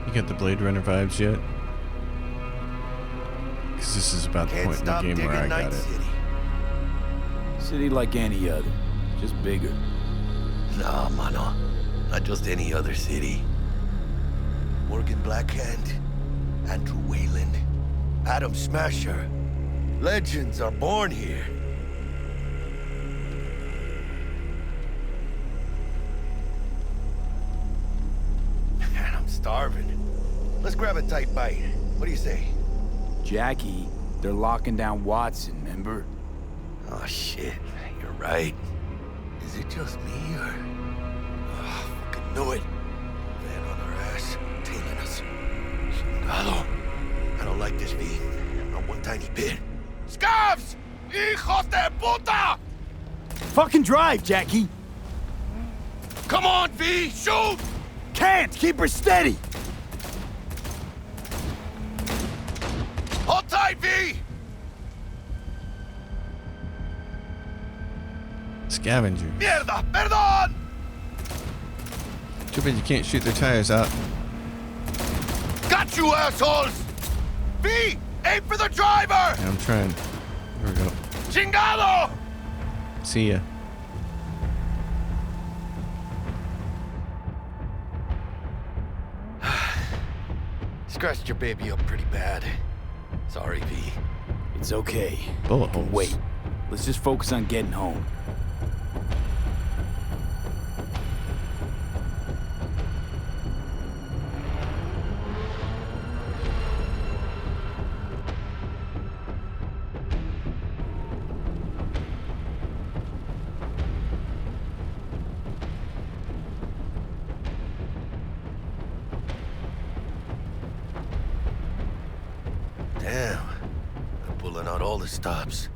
You get the Blade Runner vibes yet? Because this is about the point in the game where I got it. City like any other, just bigger. Nah, mano. Not just any other city. Morgan Blackhand, Andrew Wayland, Adam Smasher. Legends are born here. Man, I'm starving. Let's grab a tight bite. What do you say? Jackie, they're locking down Watson, remember? Oh, shit. You're right. Is it just me, or... Oh, fucking knew it. Van on our ass, tailing us. Chingado. I don't like this, V. Not one tiny bit. Scavs! Hijos de puta! Fucking drive, Jackie! Come on, V! Shoot! Can't! Keep her steady! Hold tight, V! Scavenger. Mierda! Perdón! Too bad you can't shoot their tires out. Got you, assholes! V! Aim for the driver! Yeah, I'm trying. Here we go. Chingado! See ya. Scratched your baby up pretty bad. Sorry, V. It's okay. Bullet holes. Wait. Let's just focus on getting home. Damn. They're pulling out all the stops.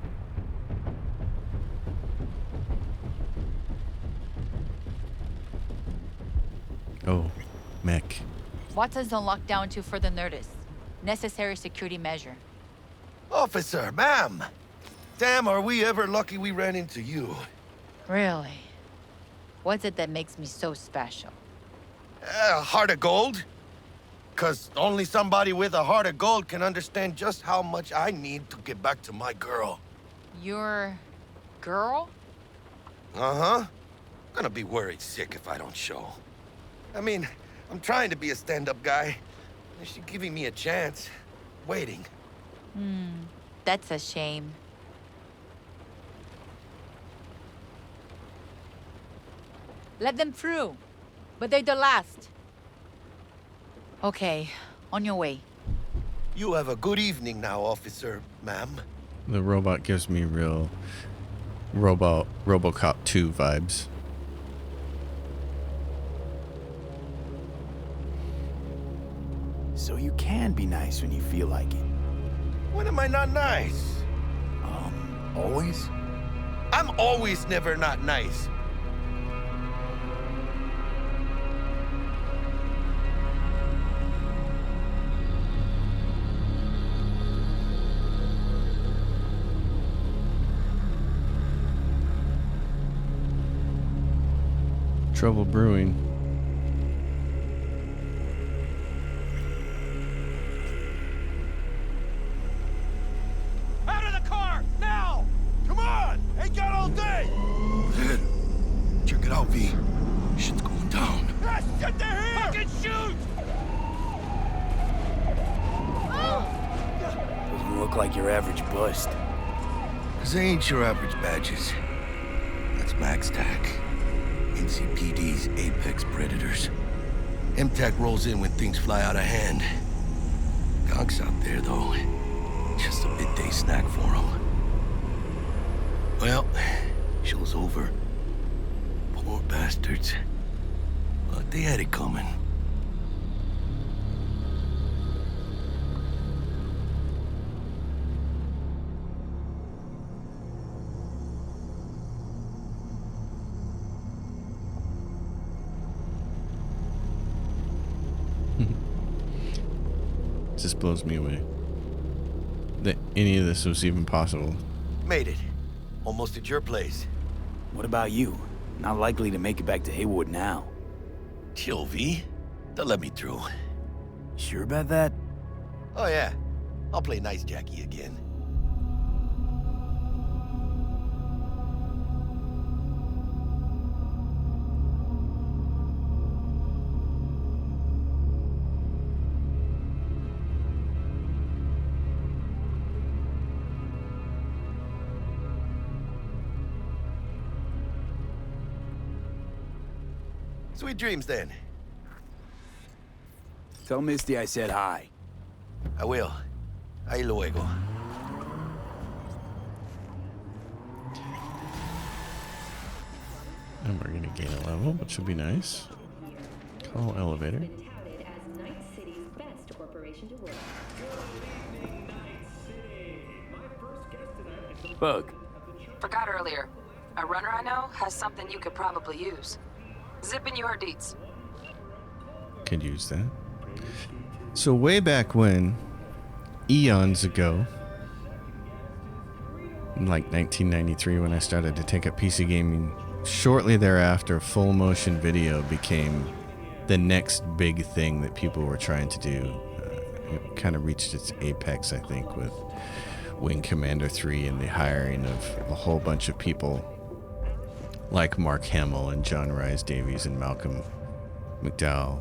Oh, mech. Watson's on lockdown to further notice. Necessary security measure. Officer, ma'am! Damn, are we ever lucky we ran into you. Really? What's it that makes me so special? A heart of gold? 'Cause only somebody with a heart of gold can understand just how much I need to get back to my girl. Your girl? Uh-huh. Gonna be worried sick if I don't show. I mean, I'm trying to be a stand-up guy. She's giving me a chance. Waiting. That's a shame. Let them through. But they're the last. Okay, on your way. You have a good evening now, officer, ma'am. The robot gives me real RoboCop 2 vibes. So you can be nice when you feel like it. When am I not nice? Always? I'm always never not nice. Trouble brewing. Out of the car, now! Come on! Ain't got all day! Ahead. Check it out, V. Shit's going down. Ah, shit, they're here! Fucking shoot! Doesn't look like your average bust. 'Cause they ain't your average badges. That's MaxTac. NCPD's apex predators. MTAC rolls in when things fly out of hand. Skunks out there, though. Just a midday snack for them. Well, show's over. Poor bastards. But they had it coming. Just blows me away that any of this was even possible. Made it. Almost at your place. What about you? Not likely to make it back to Haywood now. Chill, V. They'll let me through. Sure about that? Oh, yeah. I'll play nice Jackie again. Sweet dreams, then. Tell Misty I said hi. I will. Ahí luego. And we're gonna gain a level, which would be nice. Call elevator. Bug. Forgot earlier. A runner I know has something you could probably use. Zipping you her deets. Could use that. So way back when, eons ago, in like 1993 when I started to take up PC gaming, shortly thereafter, full motion video became the next big thing that people were trying to do. It kind of reached its apex, I think, with Wing Commander 3 and the hiring of a whole bunch of people like Mark Hamill and John Rhys Davies and Malcolm McDowell.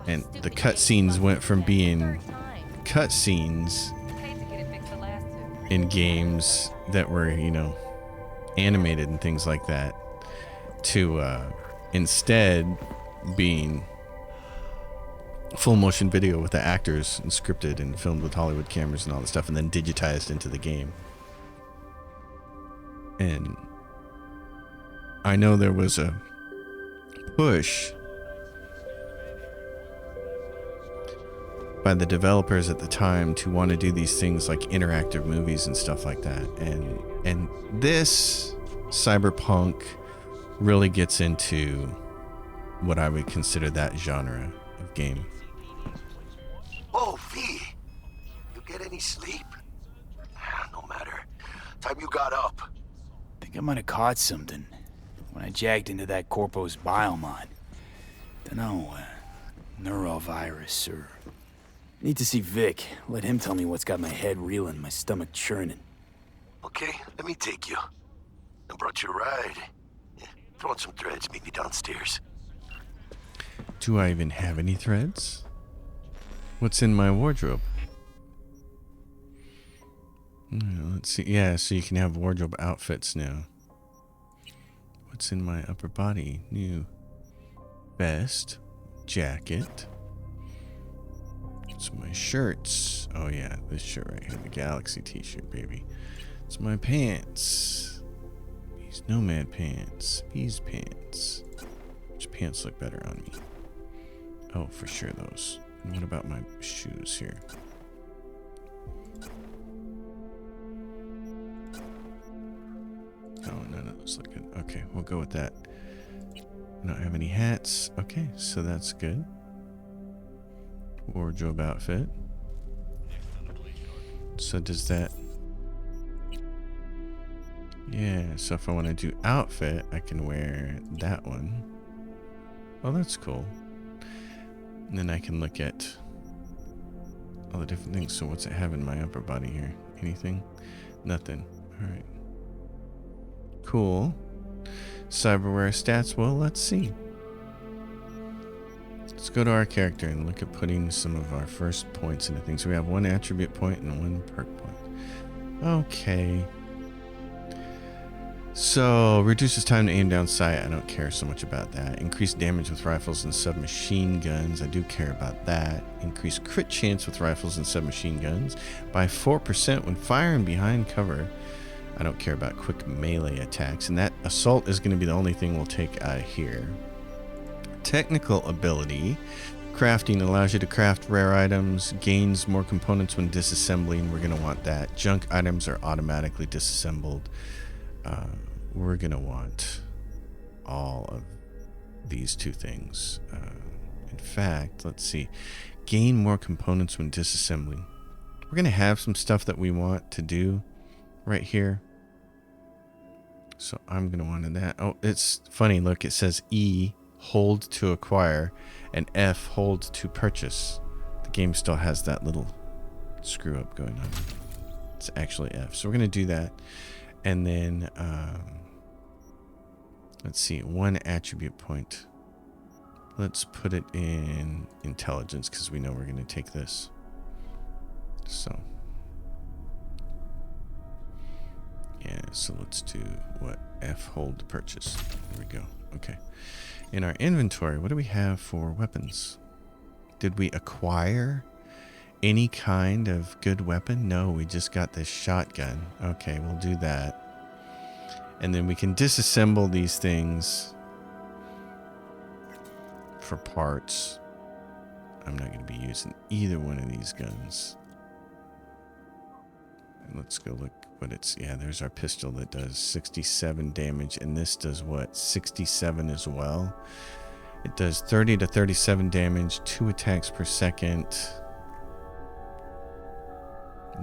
And the cutscenes went from being cutscenes in games that were, you know, animated and things like that to instead being full motion video with the actors and scripted and filmed with Hollywood cameras and all the stuff and then digitized into the game. And I know there was a push by the developers at the time to want to do these things like interactive movies and stuff like that. And this Cyberpunk really gets into what I would consider that genre of game. Oh, V. You get any sleep? No matter. Time you got up. Think I might have caught something when I jacked into that Corpo's biomod. Dunno, neurovirus or... Need to see Vic. Let him tell me what's got my head reeling, my stomach churning. Okay, let me take you. I brought you a ride. Yeah, throw on some threads, meet me downstairs. Do I even have any threads? What's in my wardrobe? Let's see. Yeah, so you can have wardrobe outfits now. What's in my upper body? New vest, jacket. It's my shirts. Oh yeah, this shirt right here, the Galaxy t-shirt, baby. It's my pants. These nomad pants. These pants. Which pants look better on me? Oh, for sure those. And what about my shoes here? Oh, none of those look good. Okay, we'll go with that. I don't have any hats. Okay, so that's good. Wardrobe outfit. So does that... Yeah, so if I want to do outfit, I can wear that one. Oh, that's cool. And then I can look at all the different things. So what's it have in my upper body here? Anything? Nothing. All right. Cool. Cyberware stats. Well, let's see. Let's go to our character and look at putting some of our first points into things. So we have one attribute point and one perk point. Okay. So, reduces time to aim down sight. I don't care so much about that. Increased damage with rifles and submachine guns. I do care about that. Increased crit chance with rifles and submachine guns by 4% when firing behind cover. I don't care about quick melee attacks. And that assault is going to be the only thing we'll take out of here. Technical ability. Crafting allows you to craft rare items. Gains more components when disassembling. We're going to want that. Junk items are automatically disassembled. We're going to want all of these two things. In fact, let's see. Gain more components when disassembling. We're going to have some stuff that we want to do right here. So I'm going to want that. Oh, it's funny. Look, it says E, hold to acquire, and F, hold to purchase. The game still has that little screw up going on. It's actually F. So we're going to do that. And then, let's see, one attribute point. Let's put it in intelligence because we know we're going to take this. So, yeah, so let's do what? F, hold to purchase. There we go. Okay. In our inventory, what do we have for weapons? Did we acquire any kind of good weapon? No, we just got this shotgun. Okay, we'll do that. And then we can disassemble these things for parts. I'm not going to be using either one of these guns. And let's go look what it's... Yeah, there's our pistol that does 67 damage. And this does what? 67 as well. It does 30 to 37 damage, 2 attacks per second.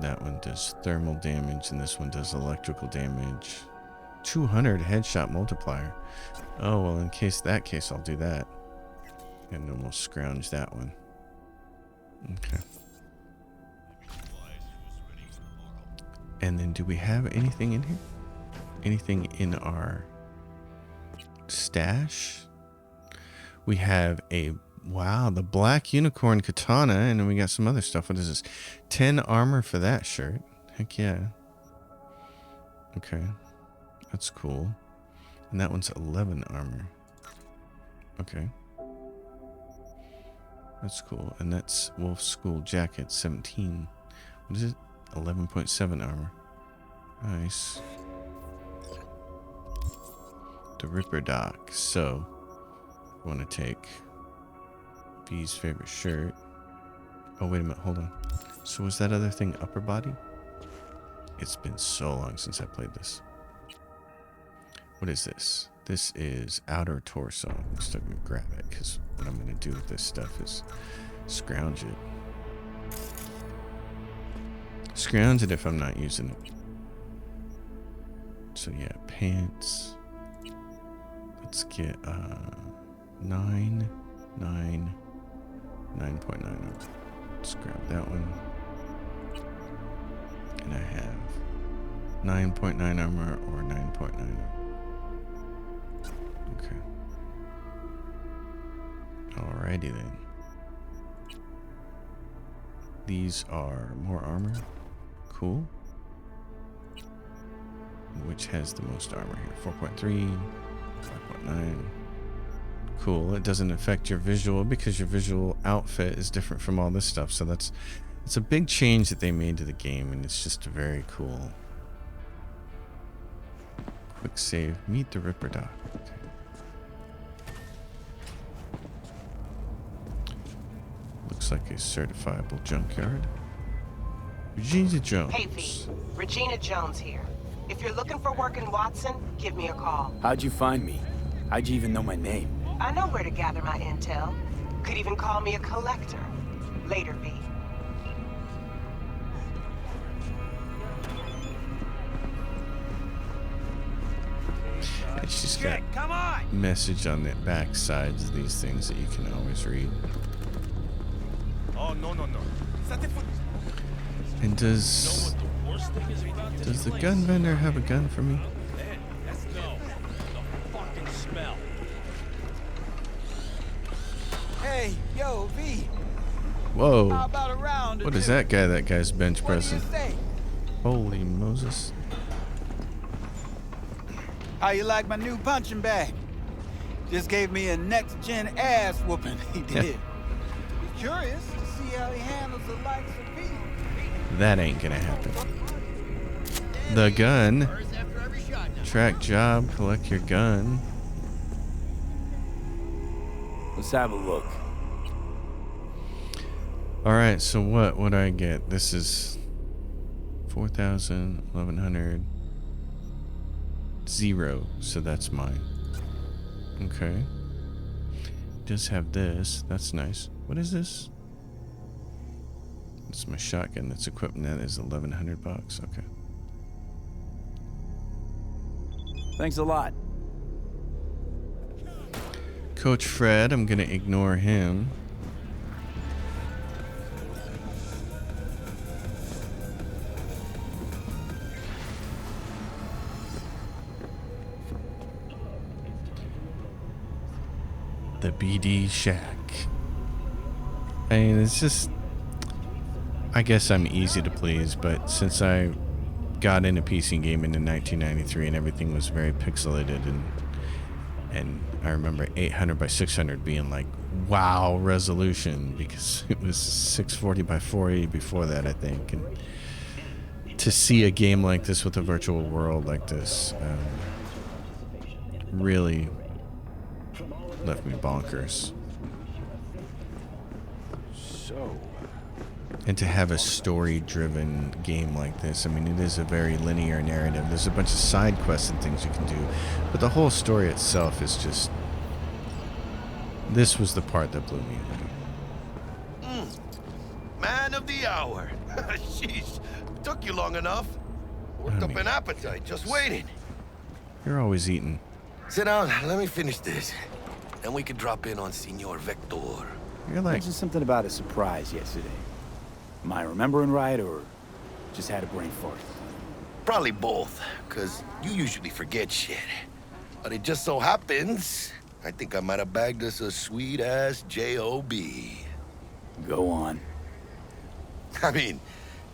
That one does thermal damage, and this one does electrical damage. 200 headshot multiplier. Oh, well, in that case, I'll do that. And then we'll scrounge that one. Okay. And then do we have anything in here? Anything in our stash? We have a... Wow, the black unicorn katana, and then we got some other stuff. What is this? 10 armor for that shirt. Heck yeah. Okay. That's cool. And that one's 11 armor. Okay. That's cool. And that's Wolf School Jacket, 17. What is it? 11.7 armor. Nice. The Ripper Doc. So, I want to take V's favorite shirt. Oh, wait a minute. Hold on. So was that other thing upper body? It's been so long since I played this. What is this? This is outer torso. I'm still going to grab it because what I'm going to do with this stuff is scrounge it. Scrounge it if I'm not using it. So yeah, pants. Let's get 9.9. Let's grab that one. And I have 9.9 armor or 9.9 armor. Okay. Alrighty then. These are more armor. Cool. Which has the most armor here? 4.3, 5.9. Cool. It doesn't affect your visual because your visual outfit is different from all this stuff. So it's a big change that they made to the game, and it's just very cool. Quick save. Meet the Ripper Doc. Okay. Looks like a certifiable junkyard. Regina Jones. Hey, V. Regina Jones here. If you're looking for work in Watson, give me a call. How'd you find me? How'd you even know my name? I know where to gather my intel. Could even call me a collector. Later, V. And she's got message on the back sides of these things that you can always read. Oh, no. And does the gun vendor have a gun for me? Let's go. The fucking smell. Hey, yo, V. Whoa. How about a round? What is that guy? That guy's bench What do you pressing. say? Holy Moses. How you like my new punching bag? Just gave me a next-gen ass whooping, he did. Be curious to see how he handles the likes of me. That ain't gonna happen. The gun. Track job, collect your gun. Let's have a look. Alright, so what would I get? This is 4,000, 1,100. 0, so that's mine. Okay. Does have this. That's nice. What is this? It's my shotgun that's equipped, and that is 1,100 bucks. Okay. Thanks a lot. Coach Fred, I'm gonna ignore him. The BD Shack. I mean, it's just... I guess I'm easy to please, but since I got into PC gaming in 1993 and everything was very pixelated, and I remember 800 by 600 being like, wow, resolution, because it was 640 by 480 before that, I think. And to see a game like this with a virtual world like this really left me bonkers. So, and to have a story-driven game like this, I mean, it is a very linear narrative. There's a bunch of side quests and things you can do, but the whole story itself is just... This was the part that blew me away. Man of the hour. Sheesh, took you long enough. Worked up an appetite, just waiting. You're always eating. Sit down, let me finish this. Then we can drop in on Senor Vector. You're like... Mentioned something about a surprise yesterday. Am I remembering right, or just had a brain fart? Probably both, because you usually forget shit. But it just so happens, I think I might have bagged us a sweet-ass J.O.B. Go on. I mean,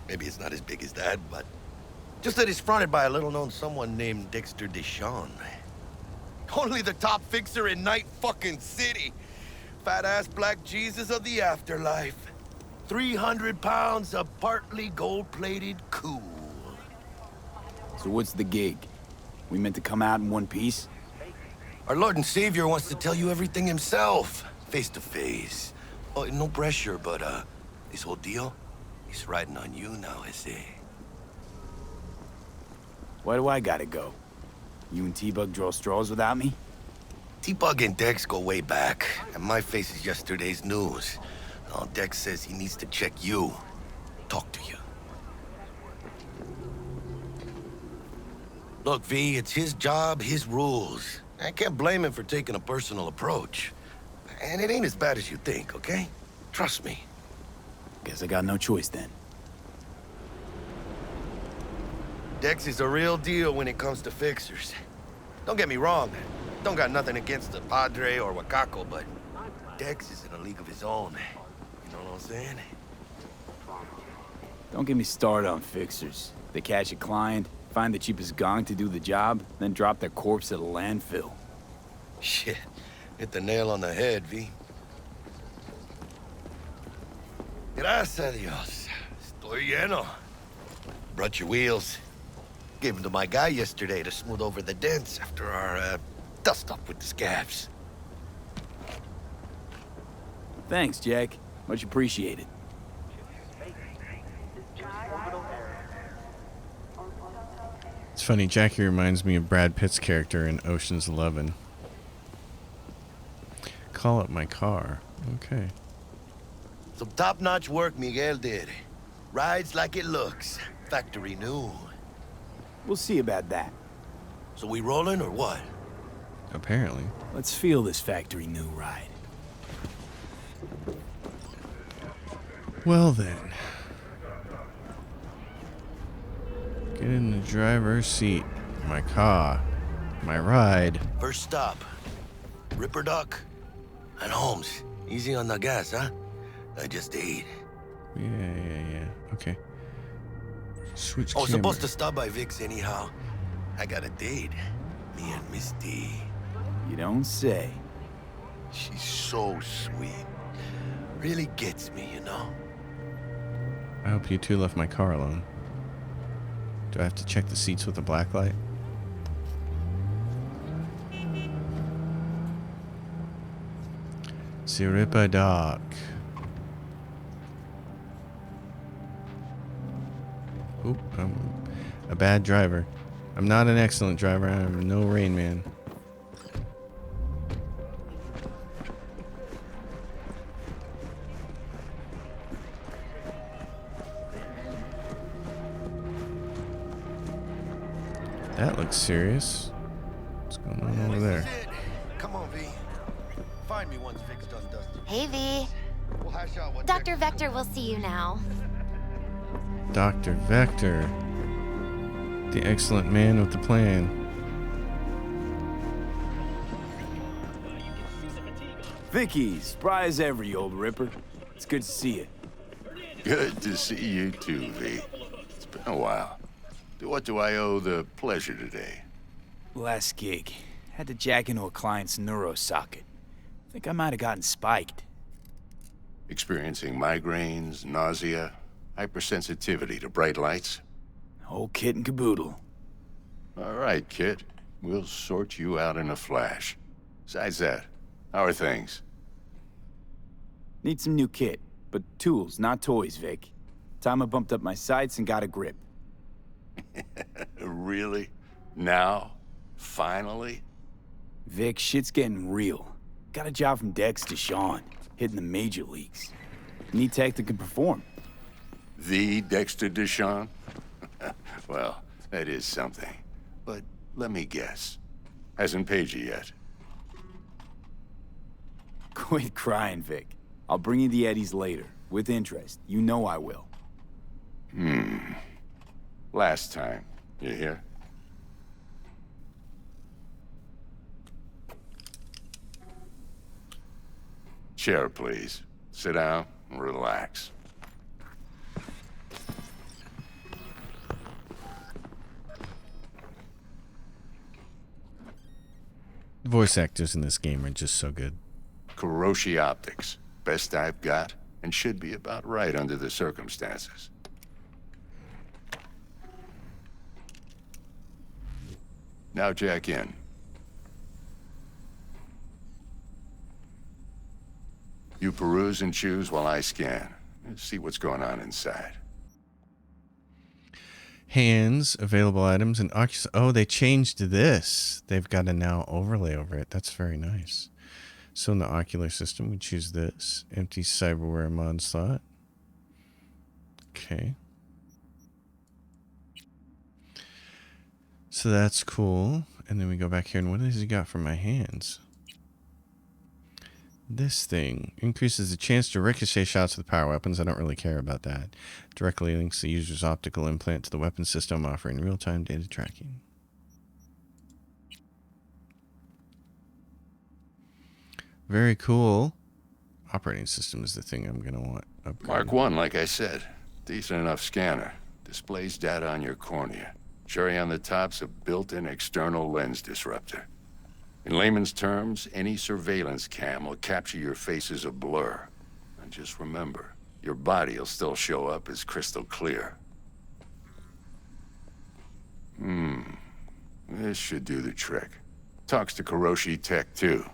maybe it's not as big as that, but... Just that it's fronted by a little-known someone named Dexter Deshawn. Only the top fixer in Night fucking City. Fat-ass black Jesus of the afterlife. 300 pounds of partly gold-plated cool. So what's the gig? We meant to come out in one piece? Our Lord and Savior wants to tell you everything himself, face to face. Oh, no pressure, but this whole deal, he's riding on you now, I say. Why do I gotta go? You and T-Bug draw straws without me? T-Bug and Dex go way back, and my face is yesterday's news. Now Dex says he needs to check you, talk to you. Look, V, it's his job, his rules. I can't blame him for taking a personal approach. And it ain't as bad as you think, okay? Trust me. Guess I got no choice then. Dex is a real deal when it comes to fixers. Don't get me wrong. Don't got nothing against the Padre or Wakako, but Dex is in a league of his own. You know what I'm saying? Don't get me started on fixers. They catch a client, find the cheapest gong to do the job, then drop their corpse at a landfill. Shit. Hit the nail on the head, V. Gracias a Dios. Estoy lleno. Brought your wheels. Gave them to my guy yesterday to smooth over the dents after our, dust-up with the scabs. Thanks, Jack. Much appreciated. It's funny, Jackie reminds me of Brad Pitt's character in Ocean's 11. Call up my car. Okay. Some top-notch work Miguel did. Rides like it looks. Factory new. We'll see about that. So we rolling or what? Apparently. Let's feel this factory new ride. Well then. Get in the driver's seat. My car. My ride. First stop. Ripper Duck. And Holmes. Easy on the gas, huh? I just ate. Yeah. Okay. Switch Oh, camera. supposed to stop by Vic's anyhow. I got a date. Me and Miss D. You don't say. She's so sweet. Really gets me, you know? I hope you two left my car alone. Do I have to check the seats with a black light? Siripa Dock. Oop, I'm a bad driver. I'm not an excellent driver. I'm no Rain Man. That looks serious. What's going on over there? Come on, V. Find me once Vic's done dusting. Hey, V. We'll hash out what Dr. Vector will see you now. Dr. Vector. The excellent man with the plan. Vicky, spry as ever, you old ripper. It's good to see you. Good to see you too, V. It's been a while. What do I owe the pleasure today? Last gig. Had to jack into a client's neuro socket. Think I might have gotten spiked. Experiencing migraines, nausea, hypersensitivity to bright lights? Whole kit and caboodle. All right, kid. We'll sort you out in a flash. Besides that, how are things? Need some new kit, but tools, not toys, Vic. Time I bumped up my sights and got a grip. Really? Now? Finally? Vic, shit's getting real. Got a job from Dex to Sean, hitting the major leagues. Need tech that can perform. The Dexter Deshawn? Well, that is something. But let me guess. Hasn't paid you yet. Quit crying, Vic. I'll bring you the eddies later, with interest. You know I will. Last time. You hear? Chair, please. Sit down and relax. The voice actors in this game are just so good. Kuroshi Optics. Best I've got, and should be about right under the circumstances. Now jack in. You peruse and choose while I scan. See what's going on inside. Hands, available items, and oh, they changed this. They've got a now overlay over it. That's very nice. So in the ocular system, we choose this. Empty cyberware mod slot. Okay. So that's cool. And then we go back here, and what has he got for my hands? This thing increases the chance to ricochet shots with power weapons. I don't really care about that. Directly links the user's optical implant to the weapon system, offering real-time data tracking. Very cool. Operating system is the thing I'm going to want upgraded. Mark 1, like I said. Decent enough scanner. Displays data on your cornea. Cherry on the top's a built-in external lens disruptor. In layman's terms, any surveillance cam will capture your face as a blur. And just remember, your body will still show up as crystal clear. This should do the trick. Talks to Kuroshi Tech, too.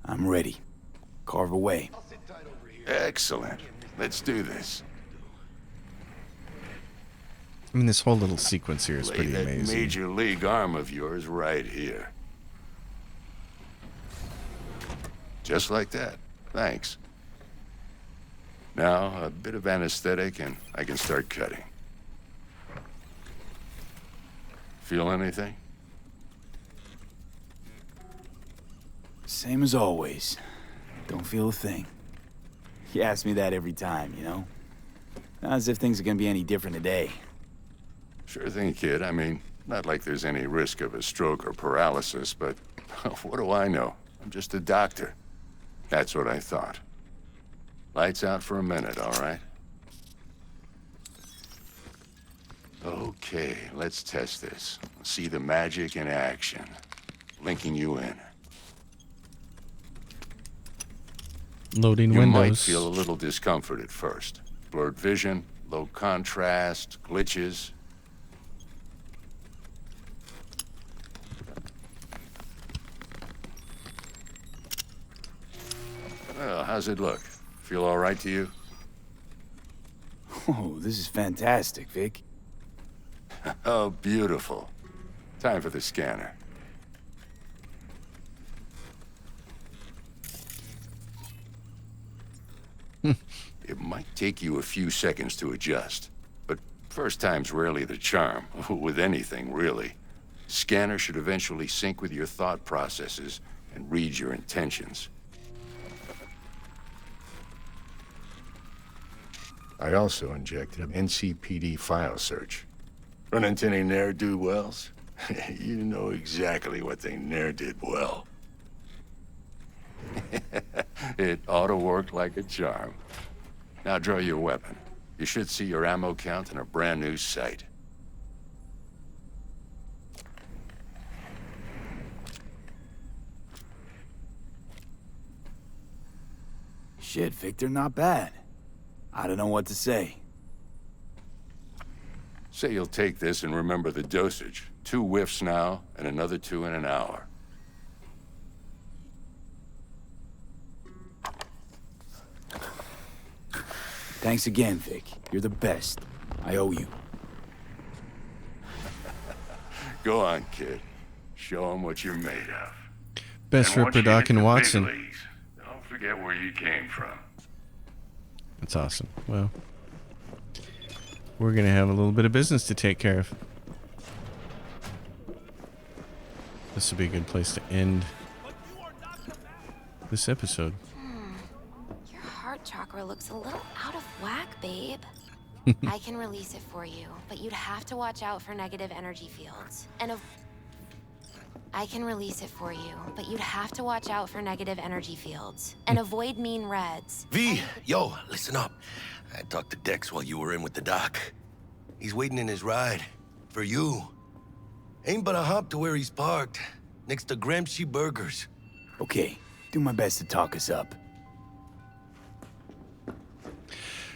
I'm ready. Carve away. Excellent. Let's do this. I mean, this whole little sequence here is pretty Lay that amazing. major league arm of yours right here. Just like that. Thanks. Now, a bit of anesthetic and I can start cutting. Feel anything? Same as always. Don't feel a thing. You ask me that every time, you know? Not as if things are gonna be any different today. Sure thing, kid. I mean, not like there's any risk of a stroke or paralysis, but what do I know? I'm just a doctor. That's what I thought. Lights out for a minute, all right? Okay, let's test this. See the magic in action. Linking you in. Loading You windows. might feel a little discomfort at first. Blurred vision, low contrast, glitches. Well, how's it look? Feel all right to you? Oh, this is fantastic, Vic. Oh, beautiful. Time for the scanner. It might take you a few seconds to adjust, but first time's rarely the charm, with anything, really. Scanner should eventually sync with your thought processes and read your intentions. I also injected an NCPD file search. Run into any ne'er-do-wells? You know exactly what they ne'er did well. It ought to work like a charm. Now draw your weapon. You should see your ammo count in a brand new sight. Shit, Victor, not bad. I don't know what to say. Say you'll take this and remember the dosage. 2 whiffs now, and another 2 in an hour. Thanks again, Vic. You're the best. I owe you. Go on, kid. Show them what you're made of. Best And once Ripper, you Doc, hit and the big Watson. leagues, don't forget where you came from. That's awesome. Well, we're going to have a little bit of business to take care of. This would be a good place to end this episode. Your heart chakra looks a little out of whack, babe. I can release it for you, but you'd have to watch out for negative energy fields. And avoid mean reds. V, yo, listen up. I talked to Dex while you were in with the doc. He's waiting in his ride. For you. Ain't but a hop to where he's parked. Next to Gramsci Burgers. Okay, do my best to talk us up.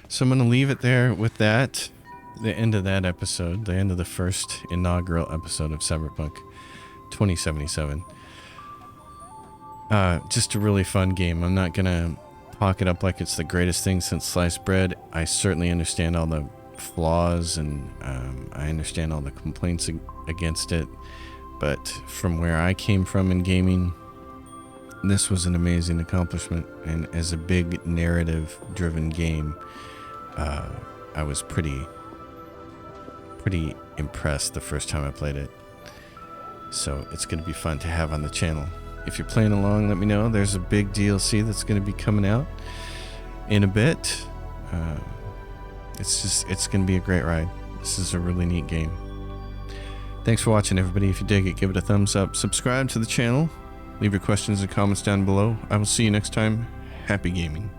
So I'm going to leave it there with that. The end of that episode. The end of the first inaugural episode of Cyberpunk 2077. Just a really fun game. I'm not going to talk it up like it's the greatest thing since sliced bread. I certainly understand all the flaws and I understand all the complaints against it. But from where I came from in gaming, this was an amazing accomplishment. And as a big narrative-driven game, I was pretty impressed the first time I played it. So it's going to be fun to have on the channel. If you're playing along, let me know. There's a big DLC that's going to be coming out in a bit. It's going to be a great ride. This is a really neat game. Thanks for watching, everybody. If you dig it, give it a thumbs up. Subscribe to the channel. Leave your questions and comments down below. I will see you next time. Happy gaming.